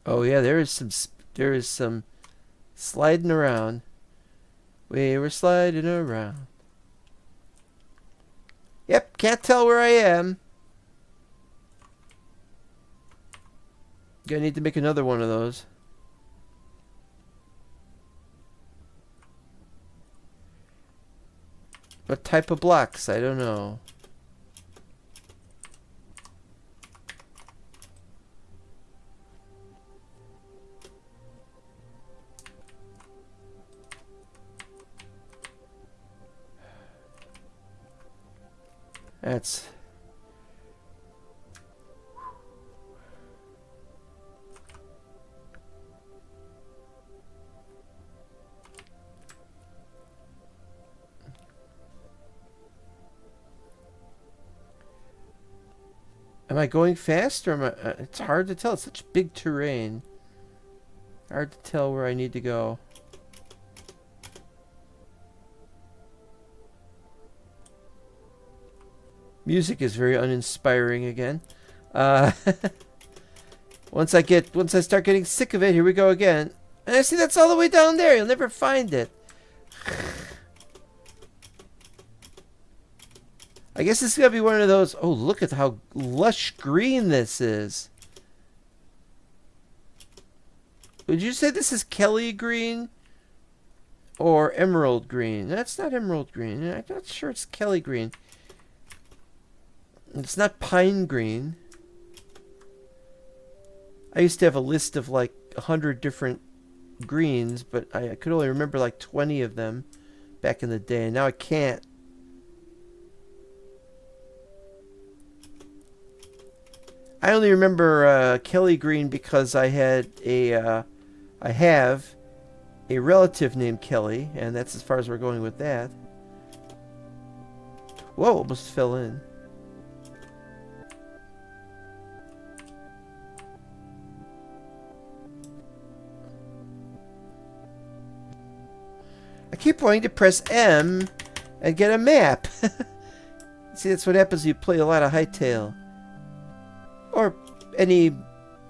Oh yeah, there is some sliding around. We were sliding around. Yep, can't tell where I am. Gonna need to make another one of those. What type of blocks? I don't know. That's... Am I going fast or am I... it's hard to tell. It's such big terrain. Hard to tell where I need to go. Music is very uninspiring again. Once I start getting sick of it, here we go again. And I see that's all the way down there. You'll never find it. I guess this is going to be one of those... Oh, look at how lush green this is. Would you say this is Kelly green? Or emerald green? That's not emerald green. I'm not sure it's Kelly green. It's not pine green. I used to have a list of like 100 different greens, but I could only remember like 20 of them back in the day. And now I can't. I only remember Kelly green because I have a relative named Kelly, and that's as far as we're going with that. Whoa, almost fell in. I keep wanting to press M and get a map. See, that's what happens when you play a lot of Hightail. Or any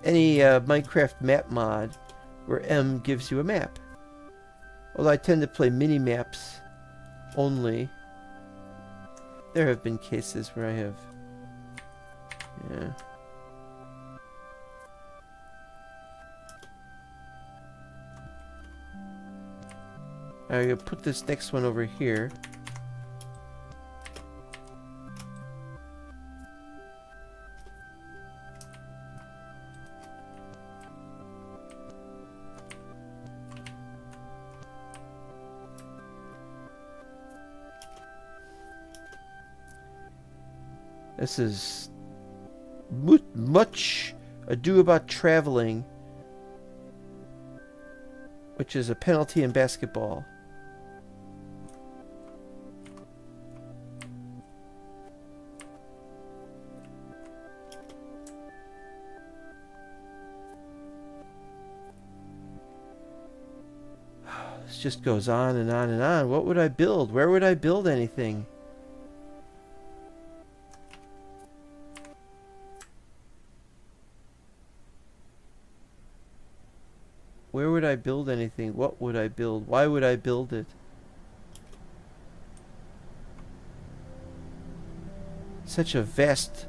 Minecraft map mod where M gives you a map. Although I tend to play mini-maps only. There have been cases where I have... Yeah. I'm going to put this next one over here. This is much ado about traveling, which is a penalty in basketball. This just goes on and on and on. What would I build? Where would I build anything? Where would I build anything? What would I build? Why would I build it? Such a vast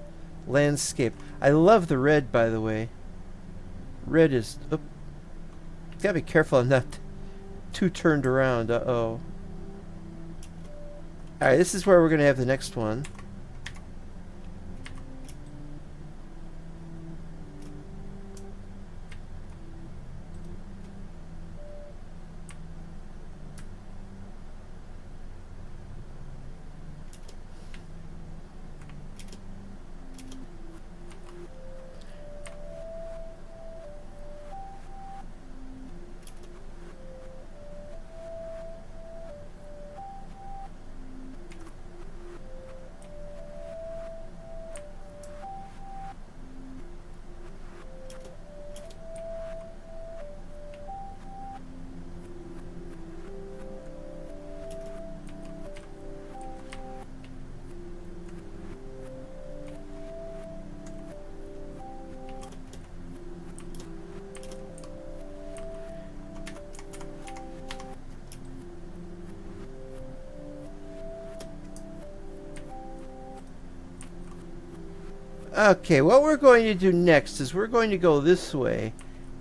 landscape. I love the red, by the way. Red is... Oh, gotta be careful I'm not too turned around. Uh-oh. Alright, this is where we're gonna have the next one. Okay, what we're going to do next is we're going to go this way.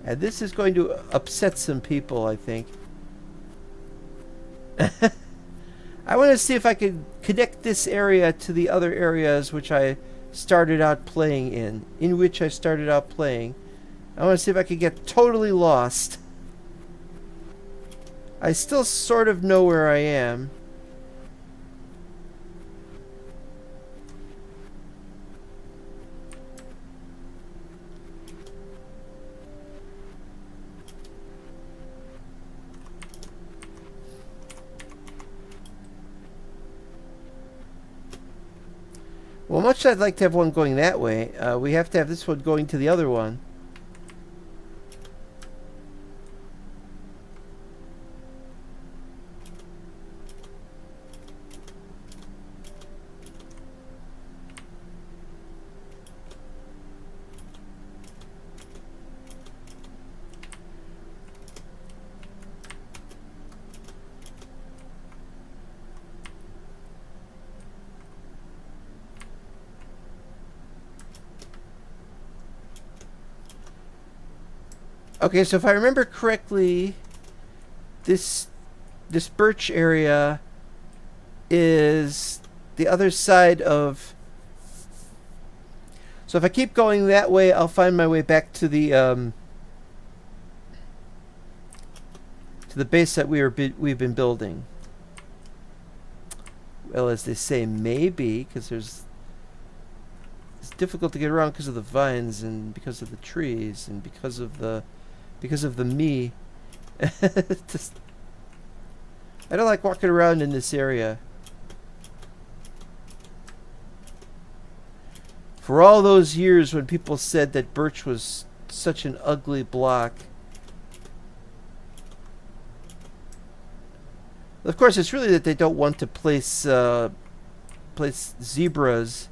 And this is going to upset some people, I think. I want to see if I can connect this area to the other areas which I started out playing in which I started out playing. I want to see if I can get totally lost. I still sort of know where I am. Well, much I'd like to have one going that way, we have to have this one going to the other one. Okay, so if I remember correctly, this birch area is the other side of... So if I keep going that way, I'll find my way back to the base that we've been building. Well, as they say, maybe, because it's difficult to get around because of the vines and because of the trees and because of the me. Just, I don't like walking around in this area. For all those years when people said that birch was such an ugly block. Of course, it's really that they don't want to place zebras.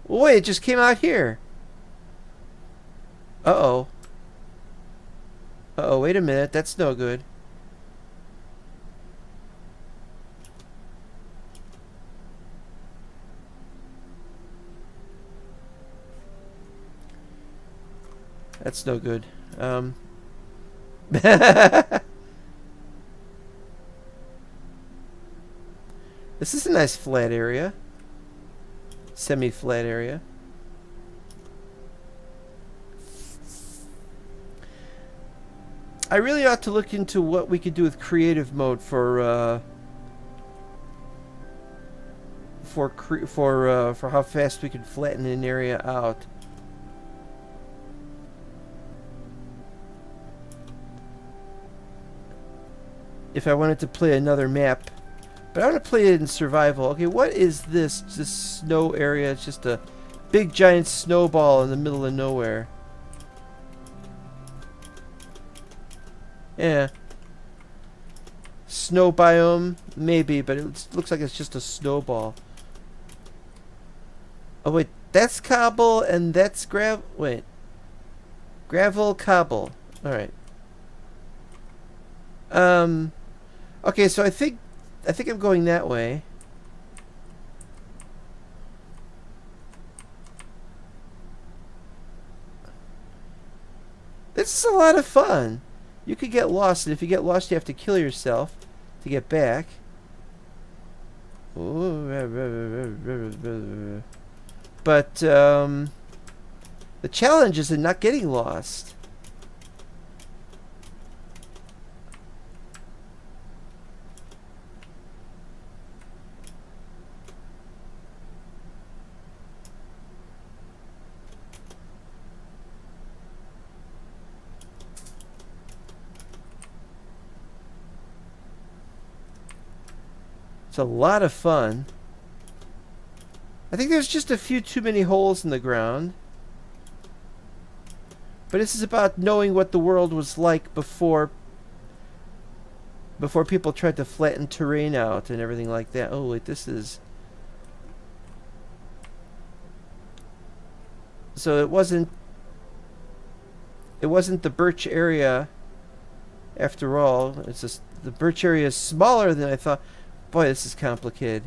Well, wait, it just came out here. Uh-oh. Uh-oh, wait a minute. That's no good. That's no good. This is a nice flat area. Semi-flat area. I really ought to look into what we could do with creative mode for how fast we can flatten an area out. If I wanted to play another map, but I want to play it in survival. Okay, what is this? This snow area? It's just a big giant snowball in the middle of nowhere. Yeah. Snow biome? Maybe, but it looks like it's just a snowball. Oh wait, that's cobble and that's gravel. Wait. Gravel, cobble. Alright. Okay, so I think I'm going that way. This is a lot of fun. You could get lost, and if you get lost, you have to kill yourself to get back. But the challenge is in not getting lost. It's a lot of fun. I think there's just a few too many holes in the ground. But this is about knowing what the world was like before people tried to flatten terrain out and everything like that. Oh wait, this is... So it wasn't the birch area after all. It's just the birch area is smaller than I thought. Boy, this is complicated.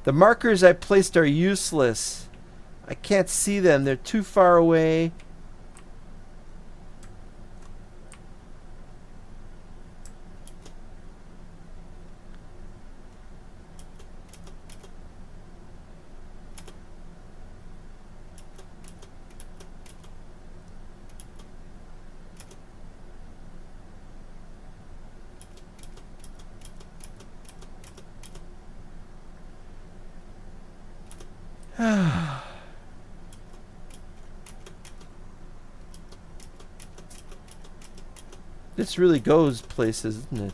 The markers I placed are useless. I can't see them. They're too far away. This really goes places, isn't it?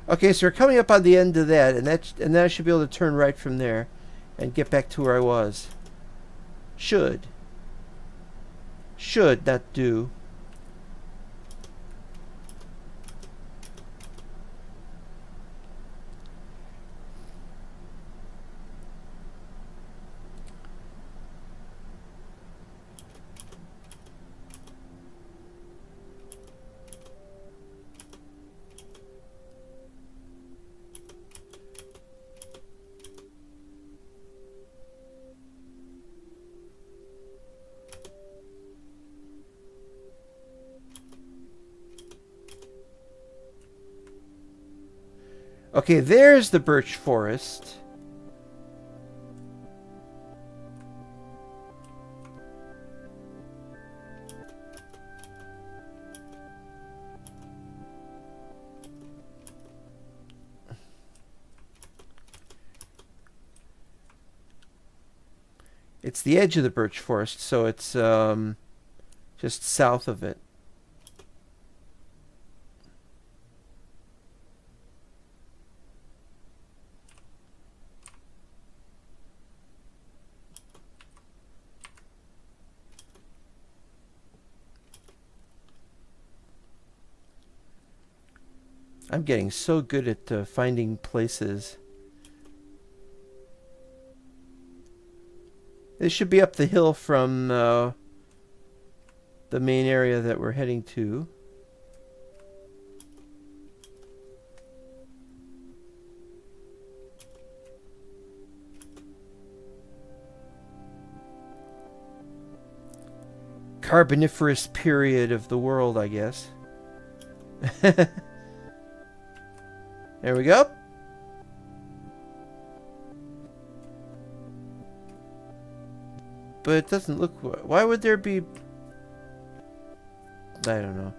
Okay, so we're coming up on the end of that, and then I should be able to turn right from there and get back to where I was. Should, not do. Okay, there's the birch forest. It's the edge of the birch forest, so it's just south of it. I'm getting so good at finding places. This should be up the hill from the main area that we're heading to. Carboniferous period of the world, I guess. There we go. But it doesn't look... Why would there be... I don't know.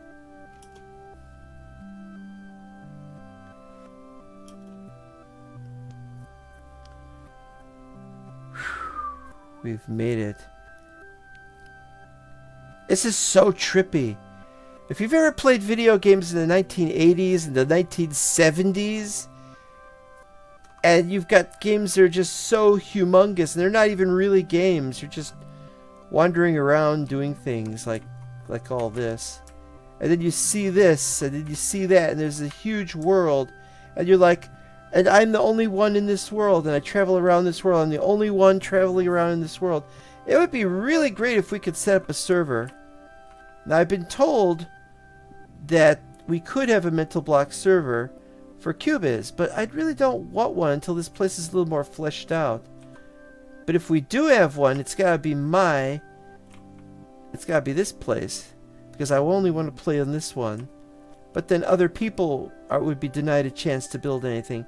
We've made it. This is so trippy. If you've ever played video games in the 1980s and the 1970s, and you've got games that are just so humongous, and they're not even really games. You're just wandering around doing things like all this. And then you see this, and then you see that, and there's a huge world. And you're like, and I'm the only one in this world, and I travel around this world. I'm the only one traveling around in this world. It would be really great if we could set up a server. Now, I've been told that we could have a mental block server for Cubyz, but I really don't want one until this place is a little more fleshed out. But if we do have one, it's gotta be this place, because I only want to play on this one. But then other people would be denied a chance to build anything.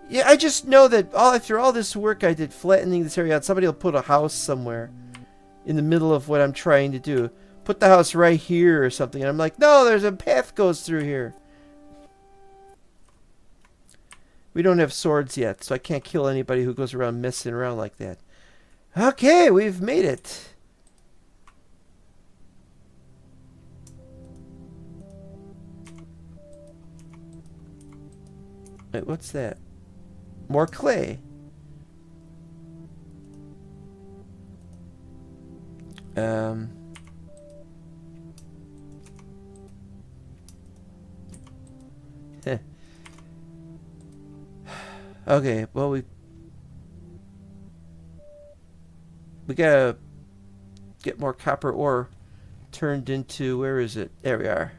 Yeah, I just know that after all this work I did flattening this area out, somebody will put a house somewhere in the middle of what I'm trying to do. Put the house right here or something. And I'm like, no, there's a path goes through here. We don't have swords yet, so I can't kill anybody who goes around messing around like that. Okay, we've made it. Wait, what's that? More clay. Okay, well, we gotta get more copper ore turned into, where is it? There we are.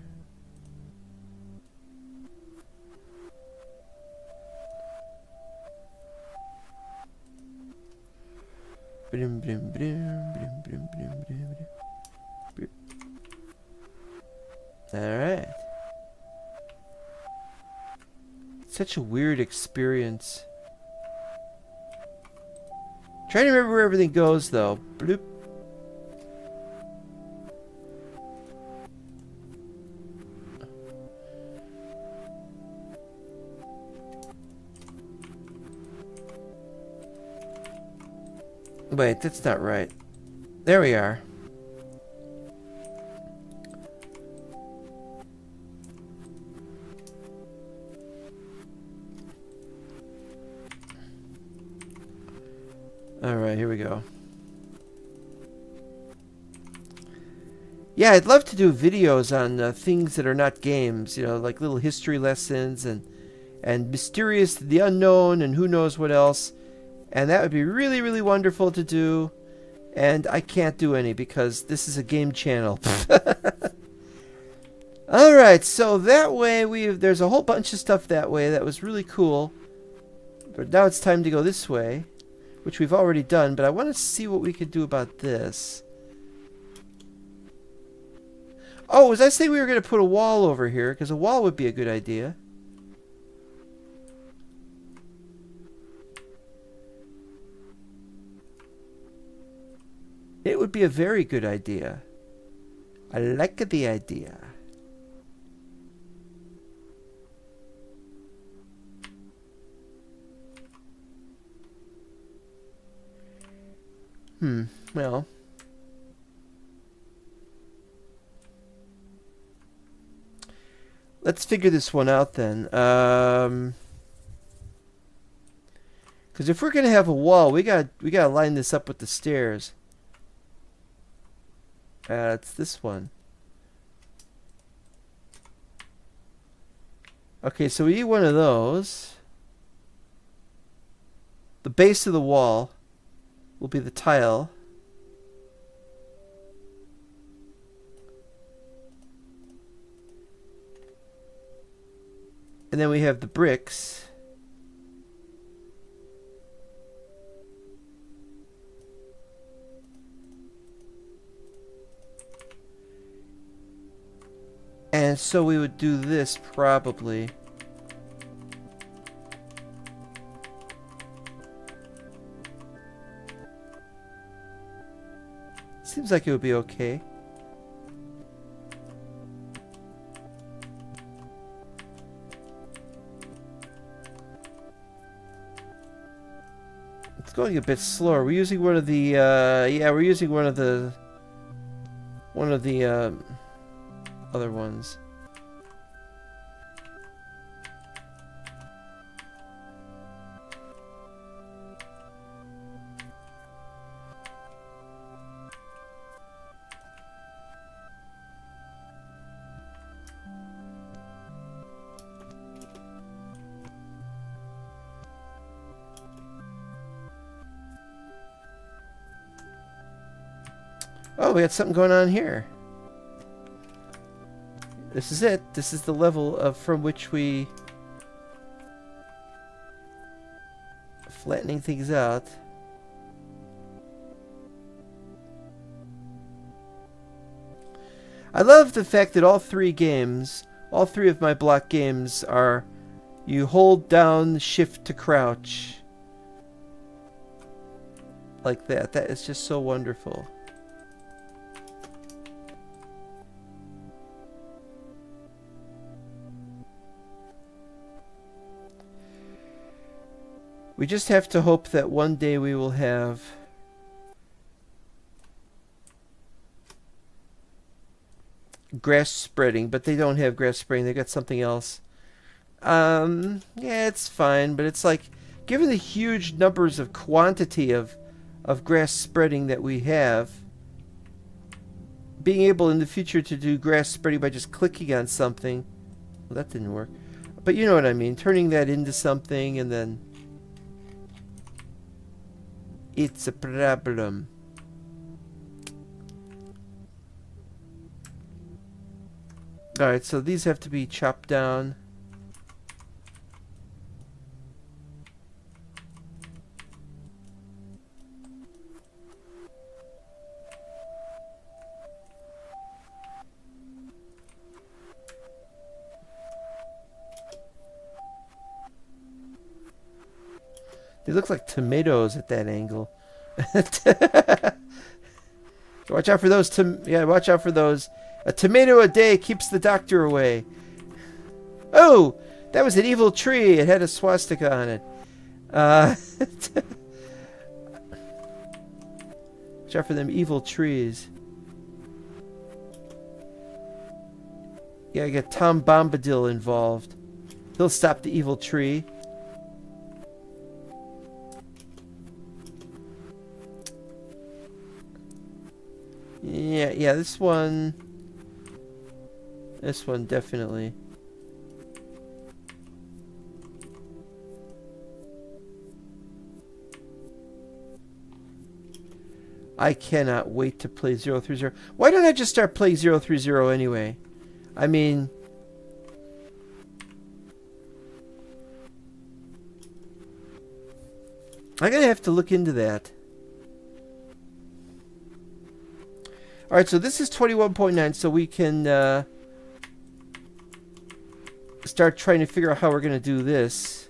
Alright. Such a weird experience. Trying to remember where everything goes, though. Bloop. Wait, that's not right. There we are. Alright, here we go. Yeah, I'd love to do videos on things that are not games, you know, like little history lessons and mysterious, the unknown, and who knows what else. And that would be really, really wonderful to do. And I can't do any because this is a game channel. Alright, so that way there's a whole bunch of stuff that way that was really cool. But now it's time to go this way, which we've already done, but I want to see what we could do about this. Oh, was I saying we were going to put a wall over here? Because a wall would be a good idea. It would be a very good idea. I like the idea. Well. Let's figure this one out then. Because if we're gonna have a wall, we gotta line this up with the stairs. It's this one. Okay, so we need one of those. The base of the wall will be the tile. And then we have the bricks. And so we would do this probably. Seems like it would be okay. It's going a bit slower. We're using one of the yeah, we're using one of the other ones. Oh, we got something going on here. This is it. This is the level of from which we flattening things out. I love the fact that all three of my block games are you hold down shift to crouch. Like that. That is just so wonderful. We just have to hope that one day we will have grass spreading, but they don't have grass spreading. They got something else. Yeah, it's fine, but it's like, given the huge numbers of quantity of grass spreading that we have, being able in the future to do grass spreading by just clicking on something, well, that didn't work. But you know what I mean, turning that into something and then it's a problem. Alright, so these have to be chopped down. They look like tomatoes at that angle. Watch out for those. Yeah, watch out for those. A tomato a day keeps the doctor away. Oh, that was an evil tree. It had a swastika on it. Watch out for them evil trees. Yeah, I got Tom Bombadil involved. He'll stop the evil tree. Yeah, this one definitely. I cannot wait to play 030. Why don't I just start playing 030 anyway? I mean, I'm gonna have to look into that. Alright, so this is 21.9, so we can start trying to figure out how we're going to do this.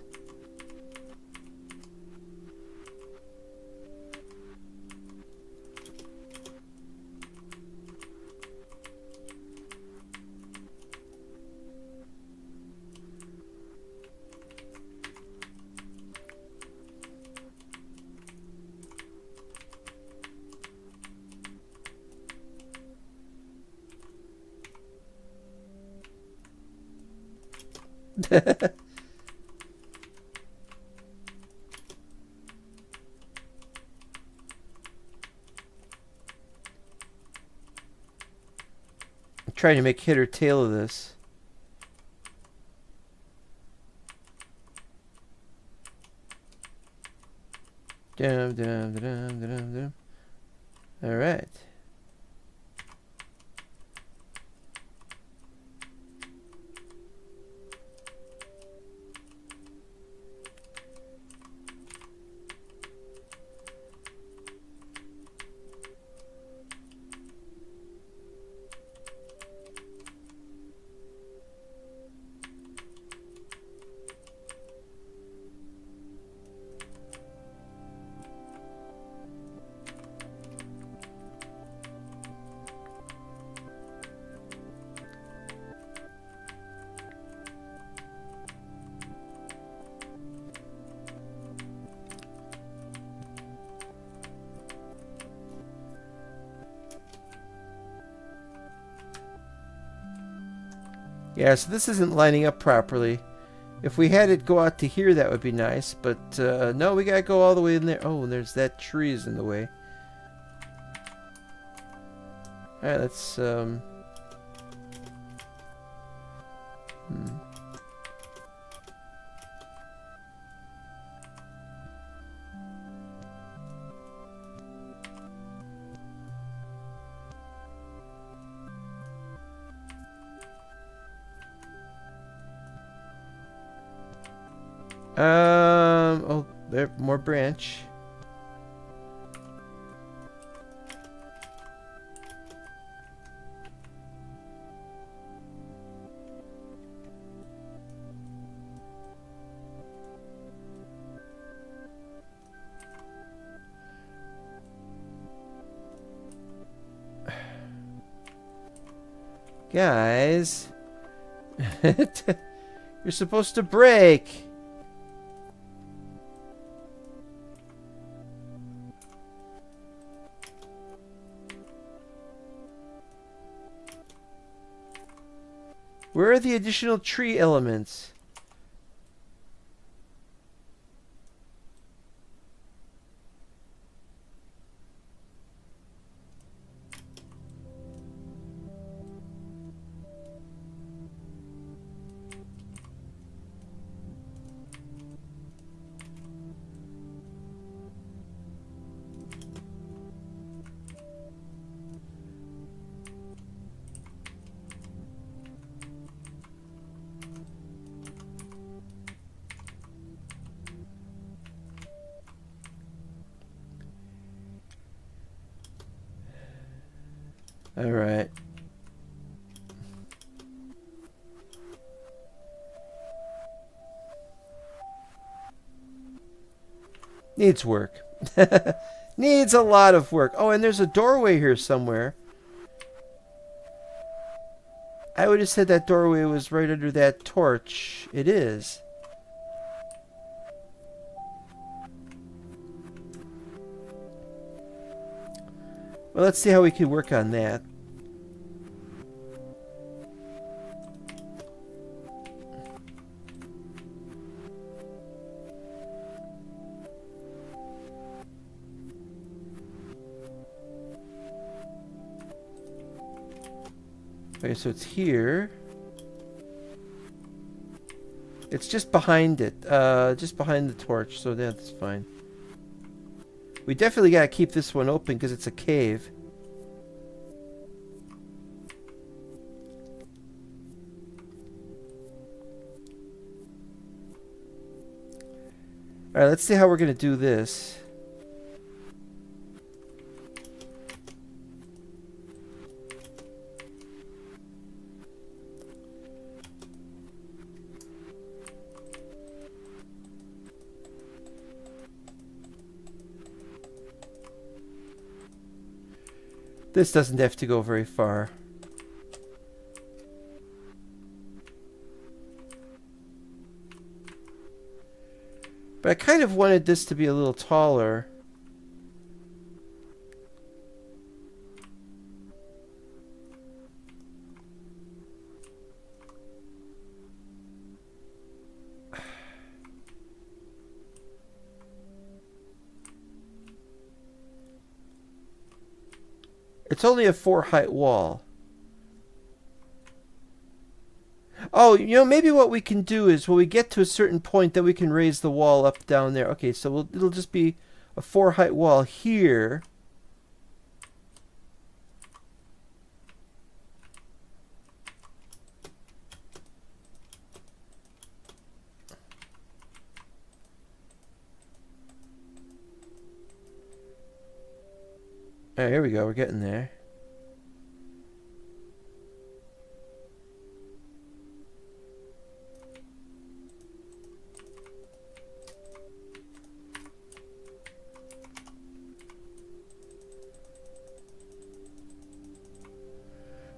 I'm trying to make head or tail of this. Dum, dum, dum, dum, dum. All right. Yeah, so this isn't lining up properly. If we had it go out to here, that would be nice. But no, we gotta go all the way in there. Oh, and there's that tree is in the way. Alright, let's... oh, there, more branch. Guys, you're supposed to break. Where are the additional tree elements? All right. Needs work. Needs a lot of work. Oh, and there's a doorway here somewhere. I would have said that doorway was right under that torch. It is. Well, let's see how we can work on that. Okay, so it's here. It's just behind it. Just behind the torch, so that's fine. We definitely gotta keep this one open because it's a cave. Alright, let's see how we're gonna do this. This doesn't have to go very far. But I kind of wanted this to be a little taller. It's only a 4-height wall. Oh, you know, maybe what we can do is when we get to a certain point, then we can raise the wall up down there. Okay, so it'll just be a 4 height wall here. Alright, here we go. We're getting there.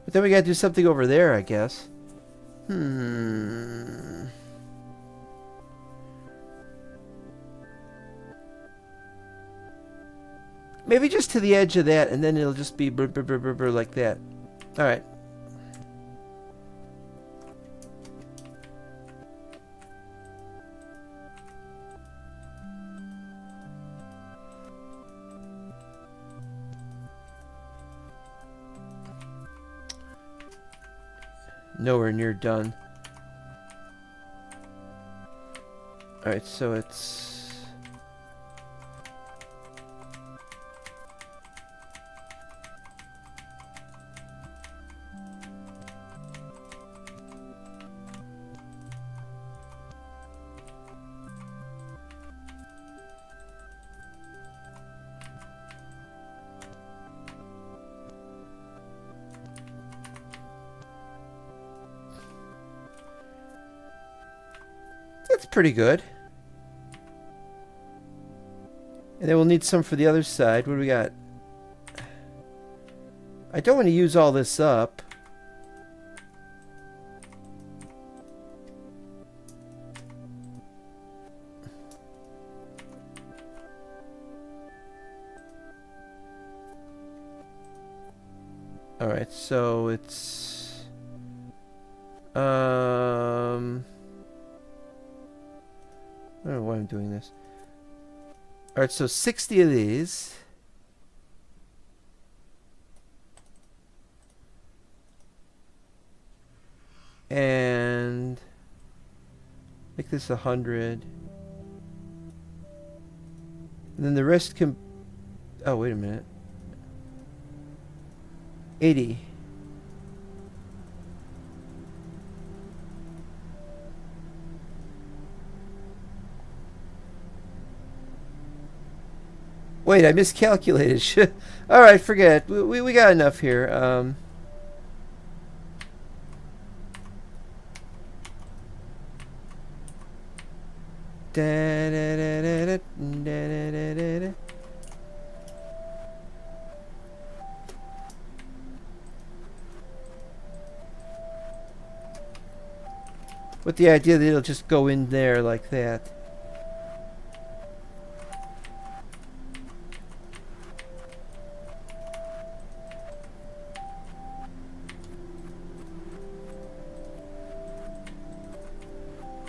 But then we gotta do something over there, I guess. Maybe just to the edge of that, and then it'll just be brr, brr, brr, brr, brr, like that. Alright. Nowhere near done. Alright, so it's... That's pretty good. And then we'll need some for the other side. What do we got? I don't want to use all this up. Alright, so it's... I don't know why I'm doing this. Alright, so 60 of these. And make this 100. And then the rest can... Oh, wait a minute. 80. Wait, I miscalculated. Alright, forget it. We got enough here. With the idea that it'll just go in there like that.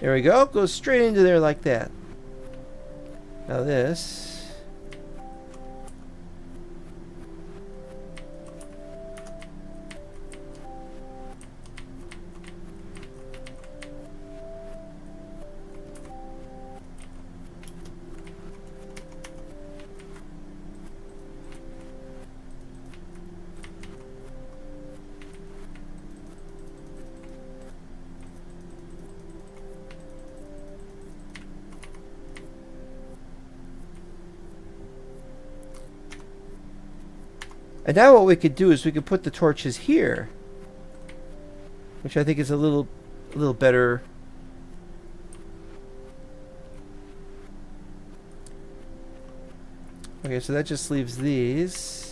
There we go. Goes straight into there like that. Now this. And now what we could do is we could put the torches here, which I think is a little better. Okay, so that just leaves these.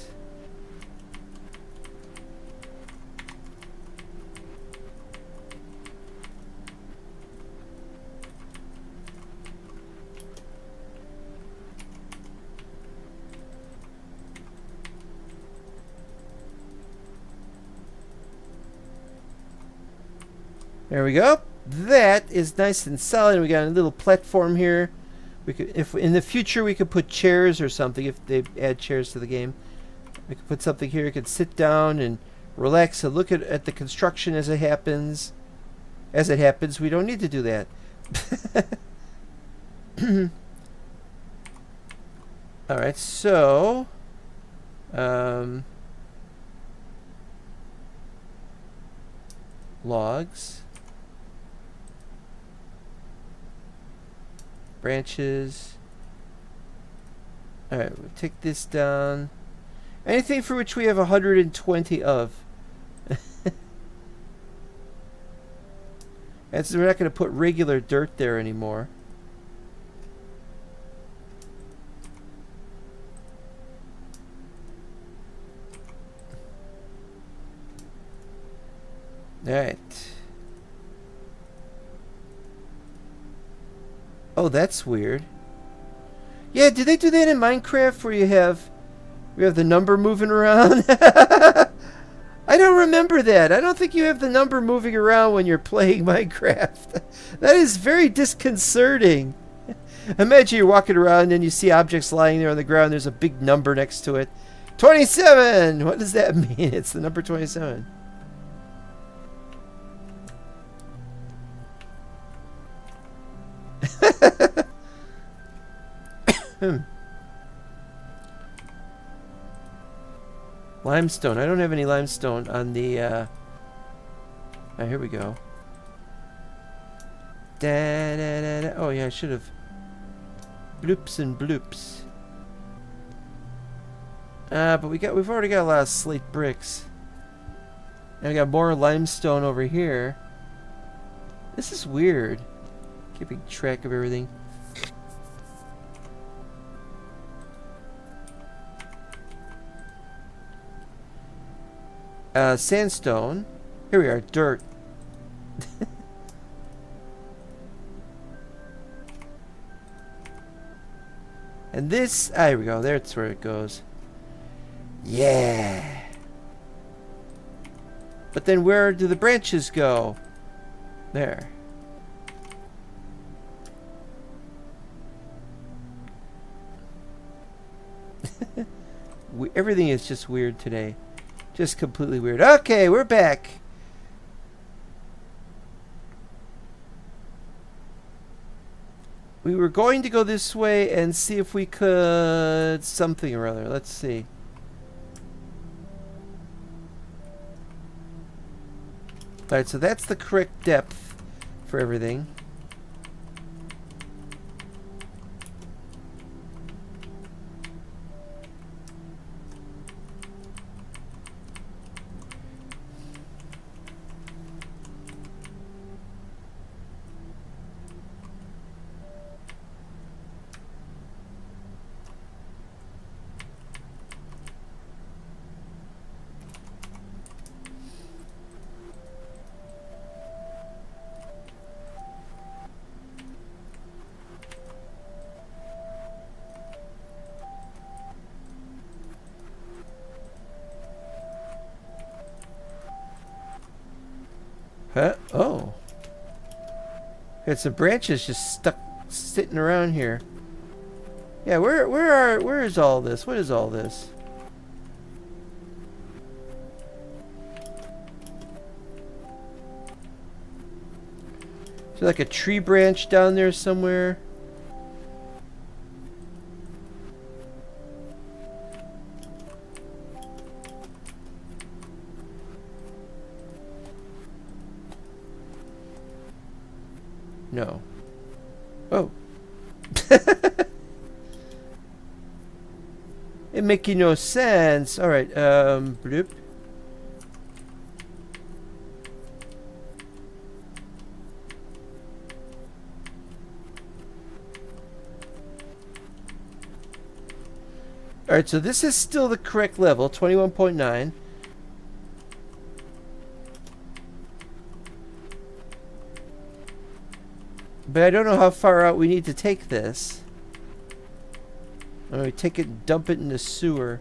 There we go. That is nice and solid. We got a little platform here. We could, if in the future we could put chairs or something, if they add chairs to the game, we could put something here. You could sit down and relax and look at the construction as it happens. As it happens, we don't need to do that. Alright, so... logs. Branches. Alright, we'll take this down. Anything for which we have 120 of. And so we're not going to put regular dirt there anymore. Alright. Oh, that's weird. Yeah, did they do that in Minecraft where you have the number moving around? I don't remember that. I don't think you have the number moving around when you're playing Minecraft. That is very disconcerting. Imagine you're walking around and you see objects lying there on the ground. There's a big number next to it. 27! What does that mean? It's the number 27. Limestone. I don't have any limestone on the here we go. Da, da, da, da. Oh yeah, I should have. Bloops and bloops. But we've already got a lot of slate bricks. And we got more limestone over here. This is weird. Keeping track of everything. Sandstone. Here we are, dirt. And this, here we go, that's where it goes. Yeah. But then where do the branches go? There. Everything is just weird today. Just completely weird. Okay, we're back. We were going to go this way and see if we could something or other. Let's see. Alright, so that's the correct depth for everything. Huh? Oh. Got some branches just stuck sitting around here. Yeah, where is all this? What is all this? Is there like a tree branch down there somewhere? No. Oh. It making no sense. Alright, bloop. Alright, so this is still the correct level, 21.9. But I don't know how far out we need to take this. I'm going to take it and dump it in the sewer.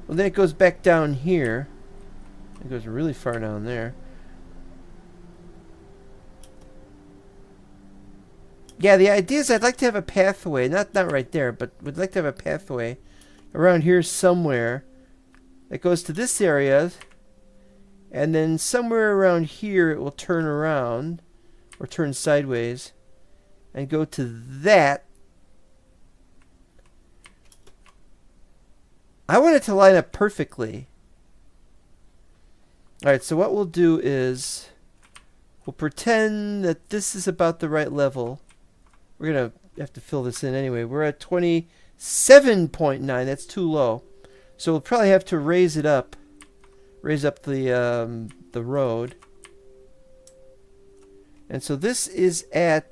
Well, then it goes back down here. It goes really far down there. Yeah, the idea is I'd like to have a pathway, not right there, but would like to have a pathway around here somewhere It goes to this area, and then somewhere around here it will turn around, or turn sideways, and go to that. I want it to line up perfectly. Alright, so what we'll do is we'll pretend that this is about the right level. We're going to have to fill this in anyway. We're at 27.9. That's too low. So we'll probably have to raise it up. Raise up the road. And so this is at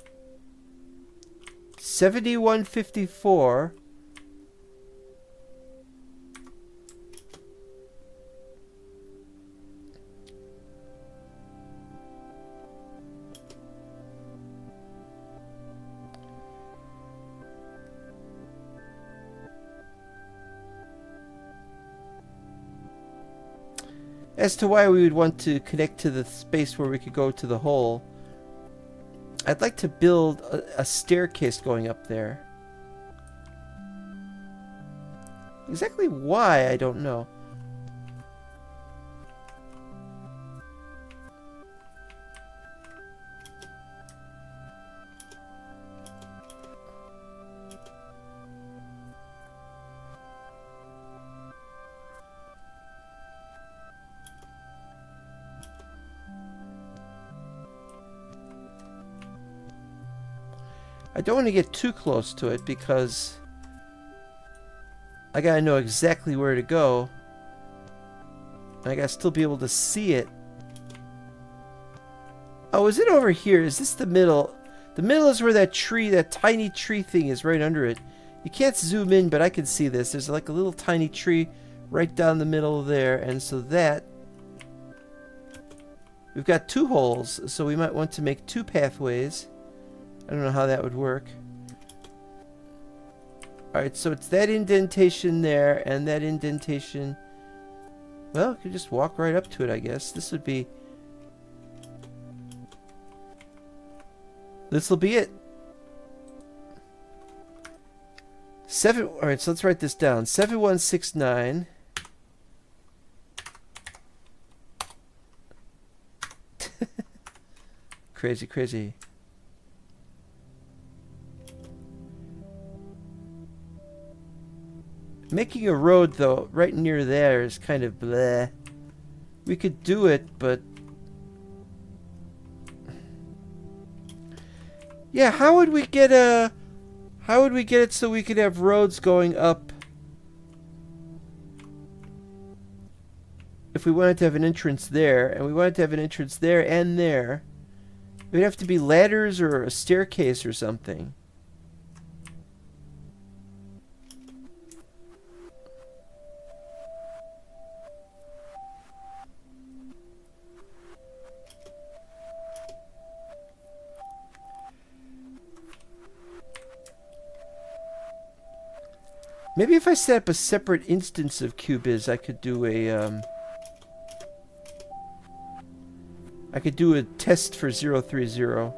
7154. As to why we would want to connect to the space where we could go to the hole, I'd like to build a staircase going up there. Exactly why, I don't know. I don't want to get too close to it because I gotta know exactly where to go. And I gotta still be able to see it. Oh, is it over here? Is this the middle? The middle is where that tree, that tiny tree thing is right under it. You can't zoom in, but I can see this. There's like a little tiny tree right down the middle there. And so that... We've got two holes, so we might want to make two pathways. I don't know how that would work. Alright, so it's that indentation there and that indentation. Well, you could just walk right up to it, I guess. This would be... This will be it. Alright, so let's write this down. 7169. Crazy, crazy. Making a road, though, right near there is kind of bleh. We could do it, but... Yeah, how would we get it so we could have roads going up? If we wanted to have an entrance there, and we wanted to have an entrance there and there, it would have to be ladders or a staircase or something. Maybe if I set up a separate instance of Cubyz, I could do a test for 030.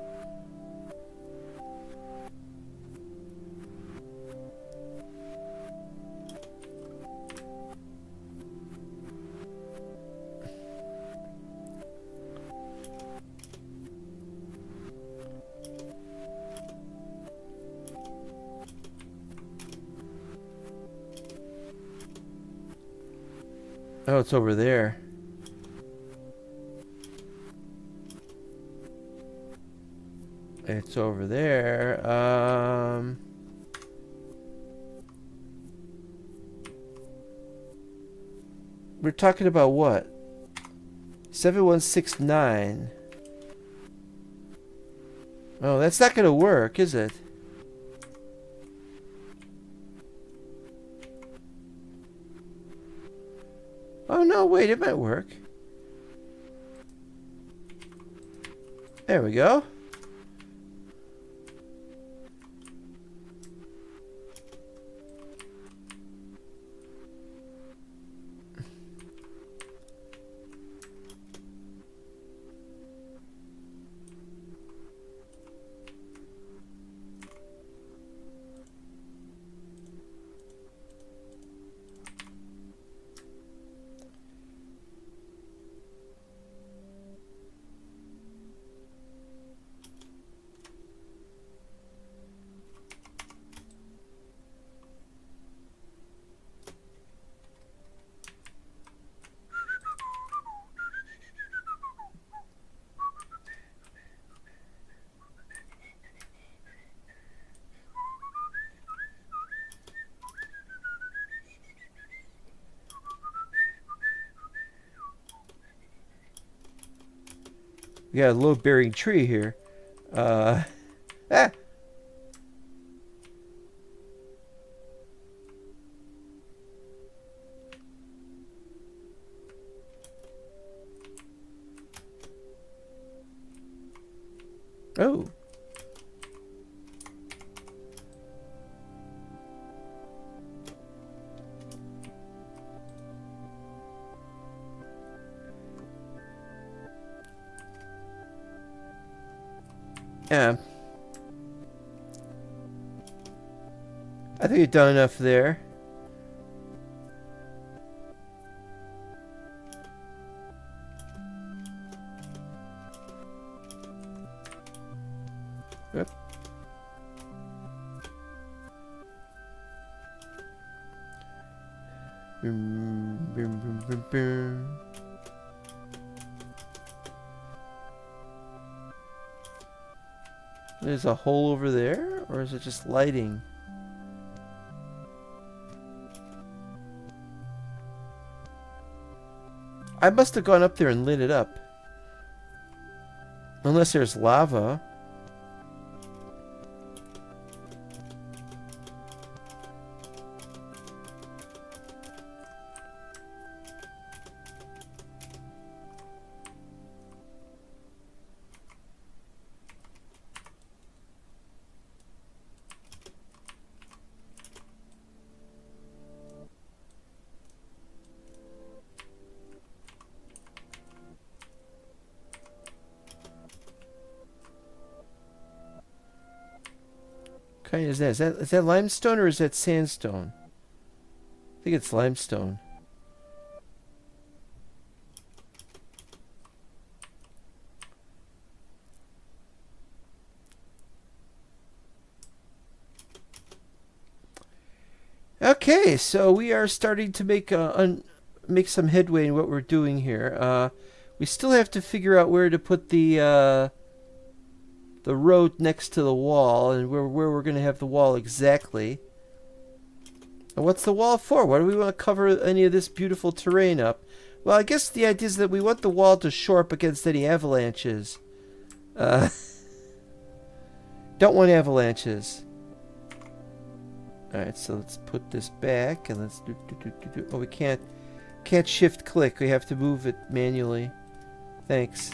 Oh, it's over there. It's over there. We're talking about what? 7169. Oh, that's not going to work, is it? Oh, no, wait, it might work. There we go. We got a low-bearing tree here. Ah! Oh. Yeah. I think you've done enough there. Yep. Boom, boom, boom, boom, boom. There's a hole over there, or is it just lighting? I must have gone up there and lit it up. Unless there's lava. What kind is that? Is that limestone or is that sandstone? I think it's limestone. Okay, so we are starting to make some headway in what we're doing here. We still have to figure out where to put the road next to the wall and where we're going to have the wall exactly. And what's the wall for? Why do we want to cover any of this beautiful terrain up? Well, I guess the idea is that we want the wall to shore up against any avalanches. Don't want avalanches. Alright, so let's put this back and let's do. Oh, we can't shift click. We have to move it manually. Thanks.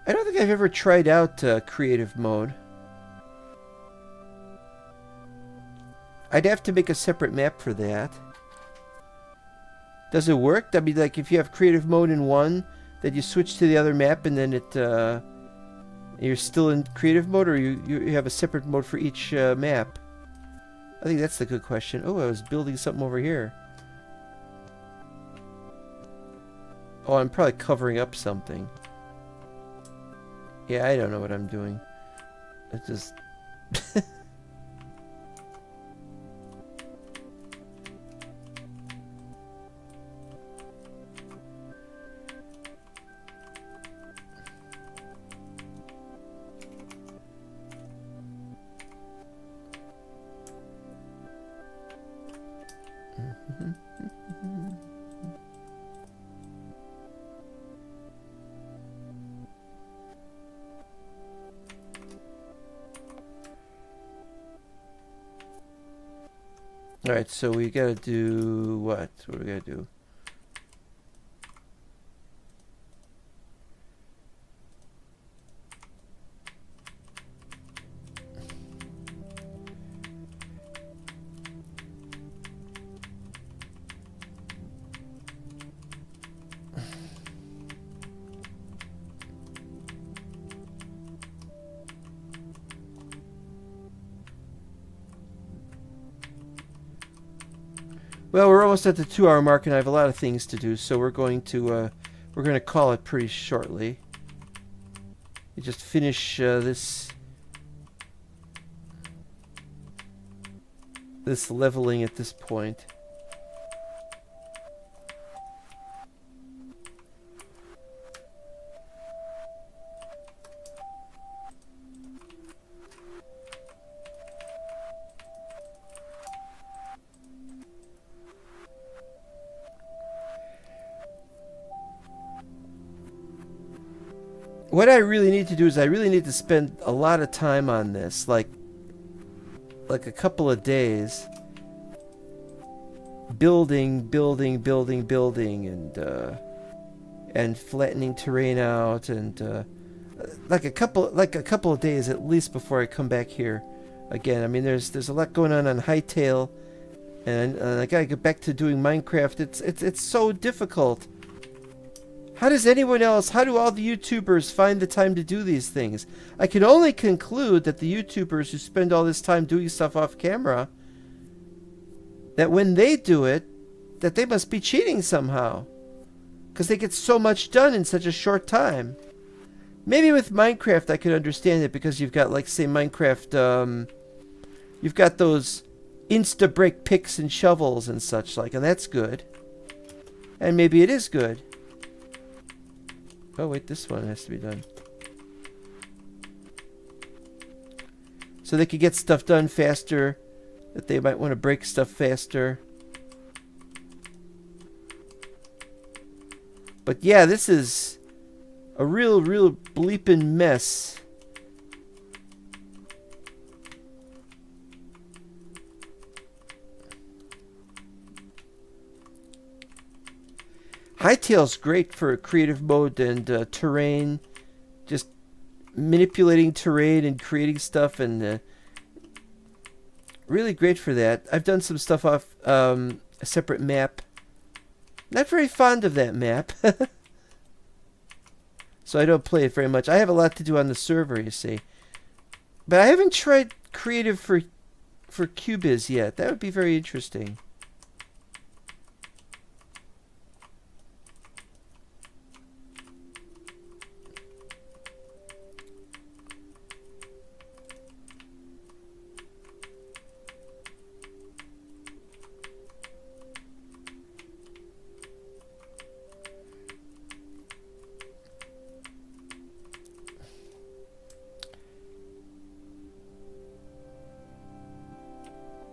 I don't think I've ever tried out creative mode. I'd have to make a separate map for that. Does it work? I mean, like, if you have creative mode in one, then you switch to the other map and then you're still in creative mode, or you have a separate mode for each map? I think that's the good question. Oh, I was building something over here. Oh, I'm probably covering up something. Yeah, I don't know what I'm doing. It just... Alright, so we gotta do what? What do we gotta do? Well, we're almost at the 2-hour mark, and I have a lot of things to do, so we're going to call it pretty shortly. You just finish this leveling at this point. what I really need to do is I really need to spend a lot of time on this, like a couple of days, building, and flattening terrain out, and like a couple of days at least before I come back here again. I mean, there's a lot going on Hightail, and I gotta get back to doing Minecraft. It's so difficult. How does anyone else, how do all the YouTubers find the time to do these things? I can only conclude that the YouTubers who spend all this time doing stuff off camera, that when they do it, that they must be cheating somehow. Because they get so much done in such a short time. Maybe with Minecraft I could understand it, because you've got, like, say, Minecraft, you've got those insta-break picks and shovels and such like, and that's good. And maybe it is good. Oh wait, this one has to be done. So they could get stuff done faster, that they might want to break stuff faster. But yeah, this is a real bleeping mess. Hightail's great for creative mode and terrain, just manipulating terrain and creating stuff, and really great for that. I've done some stuff off a separate map. Not very fond of that map, so I don't play it very much. I have a lot to do on the server, you see, but I haven't tried creative for Cubyz yet. That would be very interesting.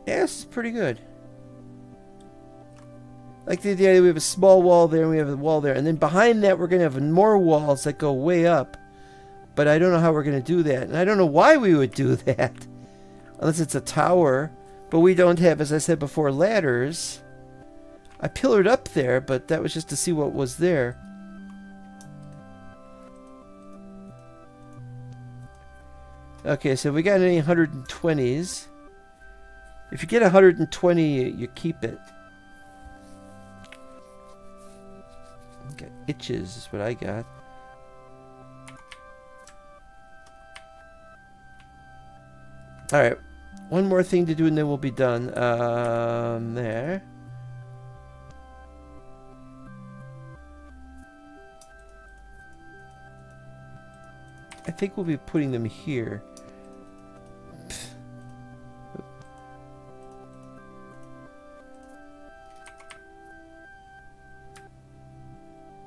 Yeah, this is pretty good. Like the idea we have a small wall there, and we have a wall there, and then behind that we're going to have more walls that go way up. But I don't know how we're going to do that, and I don't know why we would do that. Unless it's a tower. But we don't have, as I said before, ladders. I pillared up there, but that was just to see what was there. Okay, so we got any 120s. If you get 120, you keep it. Got itches is what I got. Alright, one more thing to do and then we'll be done. There. I think we'll be putting them here.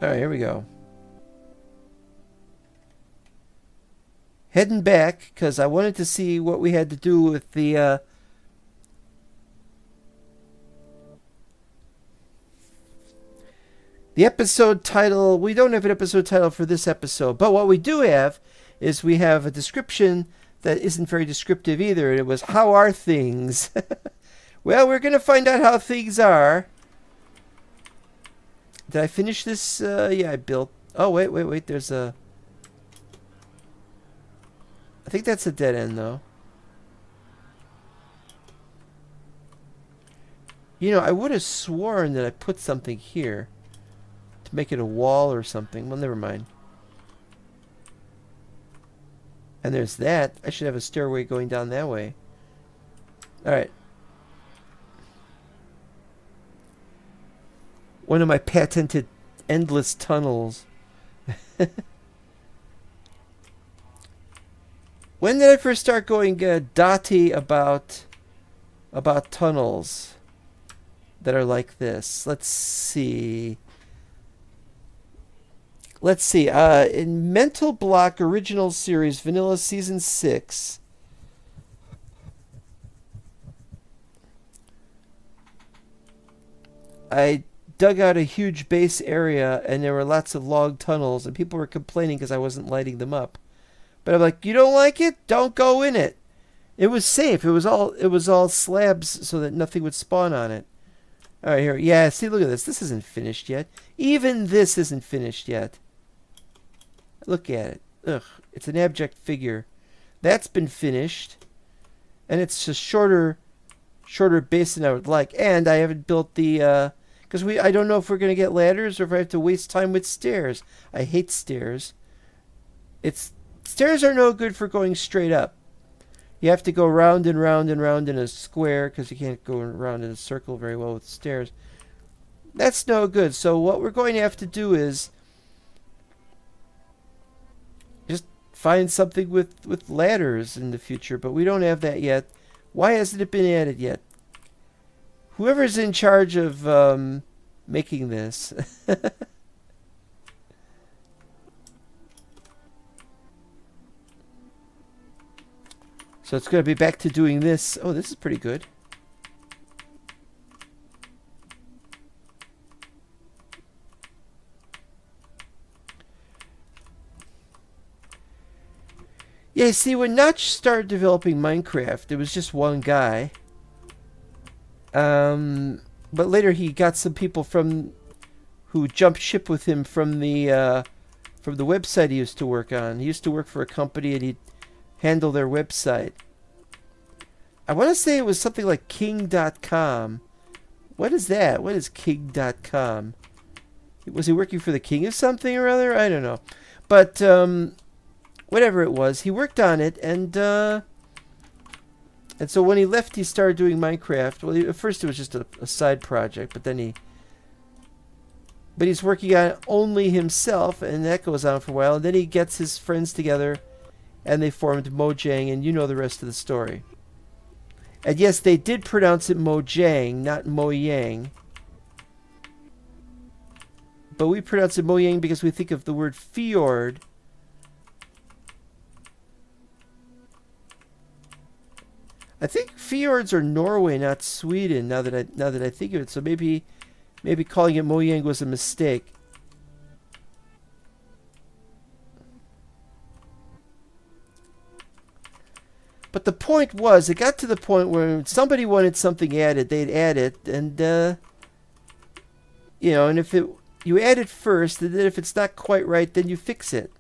Alright, here we go. Heading back, because I wanted to see what we had to do with the episode title. We don't have an episode title for this episode, but what we do have is we have a description that isn't very descriptive either. It was, how are things? Well, we're going to find out how things are. Did I finish this? Yeah, I built... Oh, wait. There's a... I think that's a dead end, though. You know, I would have sworn that I put something here to make it a wall or something. Well, never mind. And there's that. I should have a stairway going down that way. Alright. One of my patented endless tunnels. When did I first start going dotty about tunnels that are like this? Let's see. In Mental Block Original Series Vanilla Season 6, I dug out a huge base area, and there were lots of log tunnels, and people were complaining because I wasn't lighting them up. But I'm like, you don't like it? Don't go in it. It was safe. It was all slabs so that nothing would spawn on it. All right, here. Yeah, see, look at this. This isn't finished yet. Even this isn't finished yet. Look at it. Ugh, it's an abject figure. That's been finished, and it's a shorter base than I would like. And I haven't built the because I don't know if we're gonna get ladders or if I have to waste time with stairs. I hate stairs. Stairs are no good for going straight up. You have to go round and round and round in a square because you can't go around in a circle very well with stairs. That's no good. So what we're going to have to do is just find something with ladders in the future, but we don't have that yet. Why hasn't it been added yet? Whoever's in charge of making this. So it's going to be back to doing this. Oh, this is pretty good. Yeah, see, when Notch started developing Minecraft, it was just one guy. But later he got some people who jumped ship with him from the website he used to work on. He used to work for a company, and he'd handle their website. I want to say it was something like king.com. What is that? What is king.com? Was he working for the king of something or other? I don't know. But whatever it was, he worked on it, and so when he left, he started doing Minecraft. Well, at first it was just a side project, but then he's working on it only himself, and that goes on for a while. And then he gets his friends together, and they formed Mojang, and you know the rest of the story. And yes, they did pronounce it Mojang, not Mojang. But we pronounce it Mojang because we think of the word fjord. I think fjords are Norway, not Sweden. Now that I think of it, so maybe calling it Mojang was a mistake. But the point was, it got to the point where somebody wanted something added, they'd add it, and and if you add it first, and then if it's not quite right, then you fix it.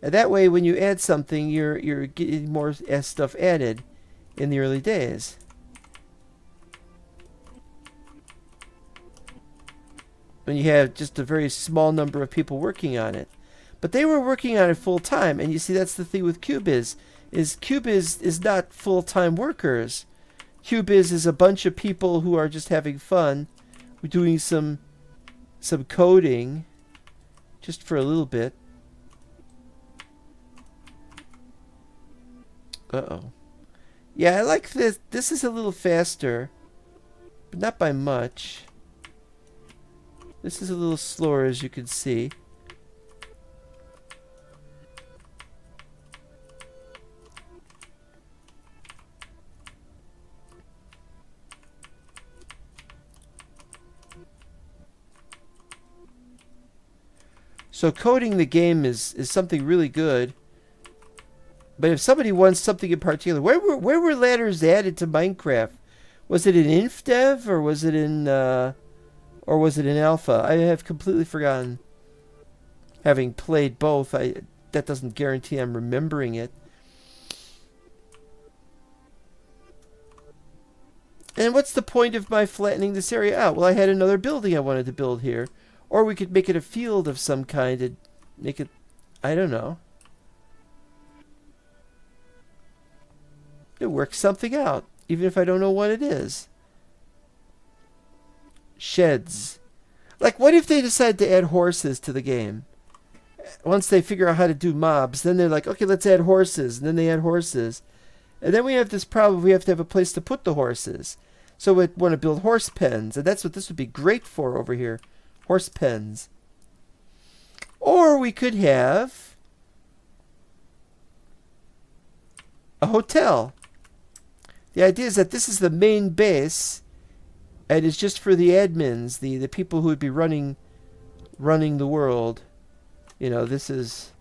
And that way, when you add something, you're getting more stuff added in the early days. When you have just a very small number of people working on it. But they were working on it full time, and you see that's the thing with Cubyz. Cubyz is not full-time workers. Cubyz is a bunch of people who are just having fun, doing some coding, just for a little bit. Uh-oh. Yeah, I like this. This is a little faster, but not by much. This is a little slower, as you can see. So coding the game is something really good. But if somebody wants something in particular, where were ladders added to Minecraft? Was it in InfDev or was it in Alpha? I have completely forgotten. Having played both, that doesn't guarantee I'm remembering it. And what's the point of my flattening this area out? Well, I had another building I wanted to build here. Or we could make it a field of some kind and make it, I don't know. It works something out, even if I don't know what it is. Sheds. Like, what if they decide to add horses to the game? Once they figure out how to do mobs, then they're like, okay, let's add horses. And then they add horses. And then we have this problem. We have to have a place to put the horses. So we want to build horse pens. And that's what this would be great for over here. Horse pens. Or we could have a hotel. The idea is that this is the main base, and it's just for the admins, the people who would be running the world. You know, this is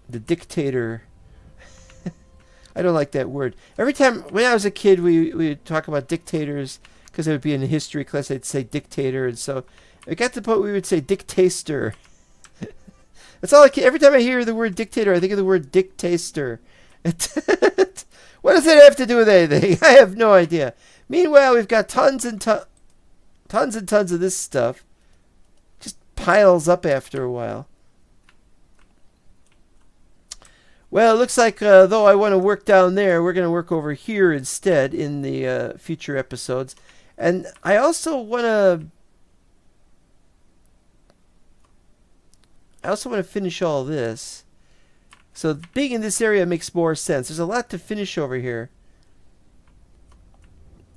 the dictator. I don't like that word. Every time when I was a kid, we would talk about dictators because it would be in the history class. They'd say dictator, and so it got to the point we would say dictaster. That's all. Every time I hear the word dictator, I think of the word dictaster. What does it have to do with anything? I have no idea. Meanwhile, we've got tons and tons of this stuff. Just piles up after a while. Well, it looks like though I want to work down there, we're going to work over here instead in the future episodes. And I also want to finish all this. So being in this area makes more sense. There's a lot to finish over here.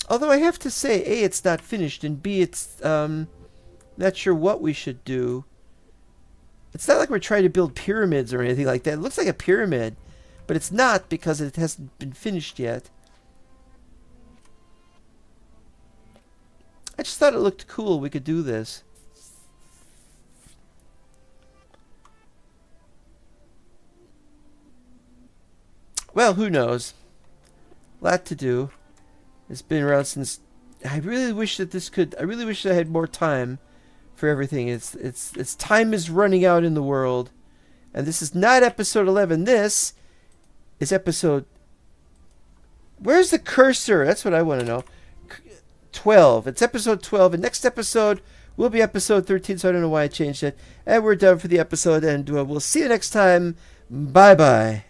Although I have to say, A, it's not finished, and B, it's not sure what we should do. It's not like we're trying to build pyramids or anything like that. It looks like a pyramid, but it's not because it hasn't been finished yet. I just thought it looked cool. We could do this. Well, who knows? A lot to do. It's been around since. I really wish that this could. I really wish I had more time for everything. It's time is running out in the world, and this is not episode 11. This is episode. Where's the cursor? That's what I want to know. 12. It's episode 12, and next episode will be episode 13. So I don't know why I changed it. And we're done for the episode, and we'll see you next time. Bye bye.